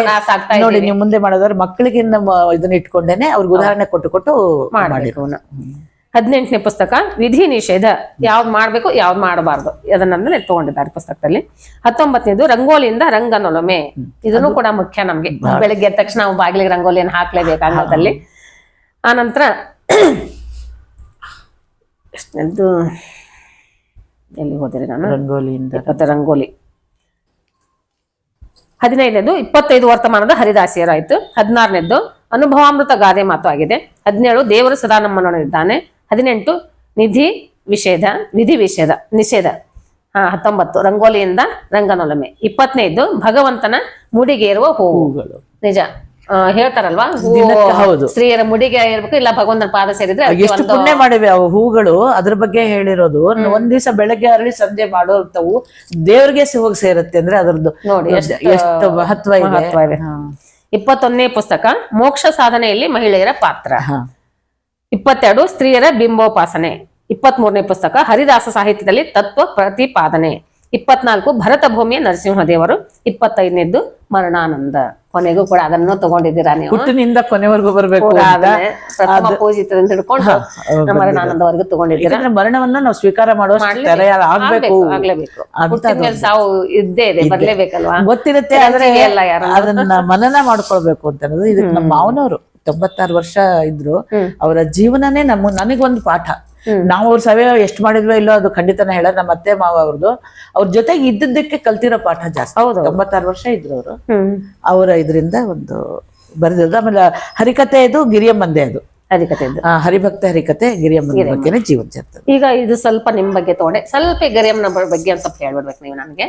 ನೋಡಿ, ನೀವು ಮುಂದೆ ಮಾಡೋದಾದ್ರೆ ಮಕ್ಕಳಿಗೆ ನಮ್ಮ ಇದನ್ನ ಇಟ್ಕೊಂಡೇನೆ ಅವ್ರಿಗೆ ಉದಾಹರಣೆ ಕೊಟ್ಟು ಮಾಡಬೇಕು. 18ನೇ ಪುಸ್ತಕ ವಿಧಿ ನಿಷೇಧ, ಯಾವ್ದು ಮಾಡ್ಬೇಕು ಯಾವ್ದು ಮಾಡಬಾರ್ದು ಅದನ್ನ ತಗೊಂಡಿದ್ದಾರೆ ಪುಸ್ತಕದಲ್ಲಿ. 19ನೇದು ರಂಗೋಲಿಯಿಂದ ರಂಗನೊಲುಮೆ, ಇದನ್ನು ಕೂಡ ಮುಖ್ಯ ನಮ್ಗೆ. ಬೆಳಿಗ್ಗೆ ಎದ್ದ ತಕ್ಷಣ ನಾವು ಬಾಗಿಲಿಗೆ ರಂಗೋಲಿಯನ್ನು ಹಾಕ್ಲೇಬೇಕು ಅಂಗಳದಲ್ಲಿ. ಆ ನಂತರ ಎಲ್ಲಿ ಹೋದಿರಿ ನಾನು, ರಂಗೋಲಿಯಿಂದ ರಂಗೋಲಿ. 15ನೇದು 25 ವರ್ತಮಾನದ ಹರಿದಾಸಿಯರಾಯ್ತು. 16ನೇದು ಅನುಭವಾಮೃತ ಗಾದೆ ಮಾತು ಆಗಿದೆ. 17 ದೇವರು ಸದಾ ನಮ್ಮನೊಡನಿದ್ದಾನೆ. 18 ವಿಧಿ ನಿಷೇಧ. 19 ರಂಗೋಲಿಯಿಂದ ರಂಗನೊಲುಮೆ. 20ನೇದು ಭಗವಂತನ ಮುಡಿಗೇರುವ ಹೂವುಗಳು. ನಿಜ ಹೇಳ್ತಾರಲ್ವಾ, ಹೌದು, ಸ್ತ್ರೀಯರ ಮುಡಿಗೆ ಇರ್ಬೇಕು, ಇಲ್ಲ ಭಗವಂತನ ಪಾದ ಸೇರಿದ್ರೆ ಎಷ್ಟು ಪುಣ್ಯ ಮಾಡಿವೆ ಅವು ಹೂಗಳು. ಅದ್ರ ಬಗ್ಗೆ ಹೇಳಿರೋದು, ಒಂದ್ ದಿವಸ ಬೆಳಗ್ಗೆ ಅರಳಿ ಸಂಜೆ ಮಾಡೋಂಥವು ದೇವ್ರಿಗೆ ಹೋಗಿ ಸೇರುತ್ತೆ ಅಂದ್ರೆ ಅದ್ರದ್ದು ನೋಡಿ ಎಷ್ಟು ಮಹತ್ವ ಇದೆ. 21ನೇ ಪುಸ್ತಕ ಮೋಕ್ಷ ಸಾಧನೆಯಲ್ಲಿ ಮಹಿಳೆಯರ ಪಾತ್ರ. 22 ಸ್ತ್ರೀಯರ ಬಿಂಬೋಪಾಸನೆ. 23ನೇ ಪುಸ್ತಕ ಹರಿದಾಸ ಸಾಹಿತ್ಯದಲ್ಲಿ ತತ್ವ ಪ್ರತಿಪಾದನೆ. 24 ಭರತ ಭೂಮಿಯ ನರಸಿಂಹದೇವರು. 25ನೇದ್ದು ಮರಣಾನಂದ. ಕೊನೆಗೂ ಕೂಡ ಅದನ್ನು ತಗೊಂಡಿದ್ದೀರಾ ನೀವು, ಹುಟ್ಟಿನಿಂದ ಕೊನೆವರೆಗೂ ಬರ್ಬೇಕು. ಪ್ರಥಮ ಪೂಜಿತದಿಂದ ಹಿಡ್ಕೊಂಡು ಮರಣಾನಂದವರೆಗೂ ತಗೊಂಡಿದ್ದೀರಾ. ಮರಣವನ್ನ ನಾವು ಸ್ವೀಕಾರ ಮಾಡುವಷ್ಟು ಆಗ್ಲೇಬೇಕು. ಸಾವು ಇದ್ದೇ ಇದೆ, ಬರ್ಲೇಬೇಕಲ್ವಾ, ಗೊತ್ತಿರುತ್ತೆ. ಆದ್ರೆ ಅದನ್ನ ಮನನ ಮಾಡ್ಕೊಳ್ಬೇಕು ಅಂತ ಅನ್ನೋದು. ಇದಕ್ಕೆ ನಮ್ಮ ಮಾವನವರು 96 ವರ್ಷ ಇದ್ರು. ಅವರ ಜೀವನನೇ ನನಗೊಂದು ಪಾಠ. ನಾವು ಅವ್ರ ಸೇವೆ ಎಷ್ಟು ಮಾಡಿದ್ವೋ ಇಲ್ಲೋ ಅದು ಖಂಡಿತನ ಹೇಳ. ನಮ್ಮ ಅತ್ತೆ ಮಾವ ಅವ್ರದ್ದು ಅವ್ರ ಜೊತೆಗೆ ಇದ್ದದ್ದಕ್ಕೆ ಕಲ್ತಿರೋ ಪಾಠ ಜಾಸ್ತಿ. 96 ವರ್ಷ ಇದ್ರು ಅವರು. ಅವರ ಇದರಿಂದ ಒಂದು ಬರೆದಿರೋದು. ಆಮೇಲೆ ಹರಿಕತೆ ಇದು ಗಿರಿಯಮ್ಮಂದೆ, ಅದು ಹರಿಭಕ್ತ ಹರಿಕತೆ ಗಿರಿಯಮ್ಮನ ಬಗ್ಗೆನೇ ಜೀವನ ಚರಿತ್ರೆ. ಈಗ ಇದು ಸ್ವಲ್ಪ ನಿಮ್ ಬಗ್ಗೆ ತಗೊಂಡೆ, ಸ್ವಲ್ಪ ಗಿರಿಯಮ್ಮನ ಬಗ್ಗೆ ಅಂತ ಹೇಳ್ಬಿಡ್ಬೇಕು ನೀವು ನನಗೆ.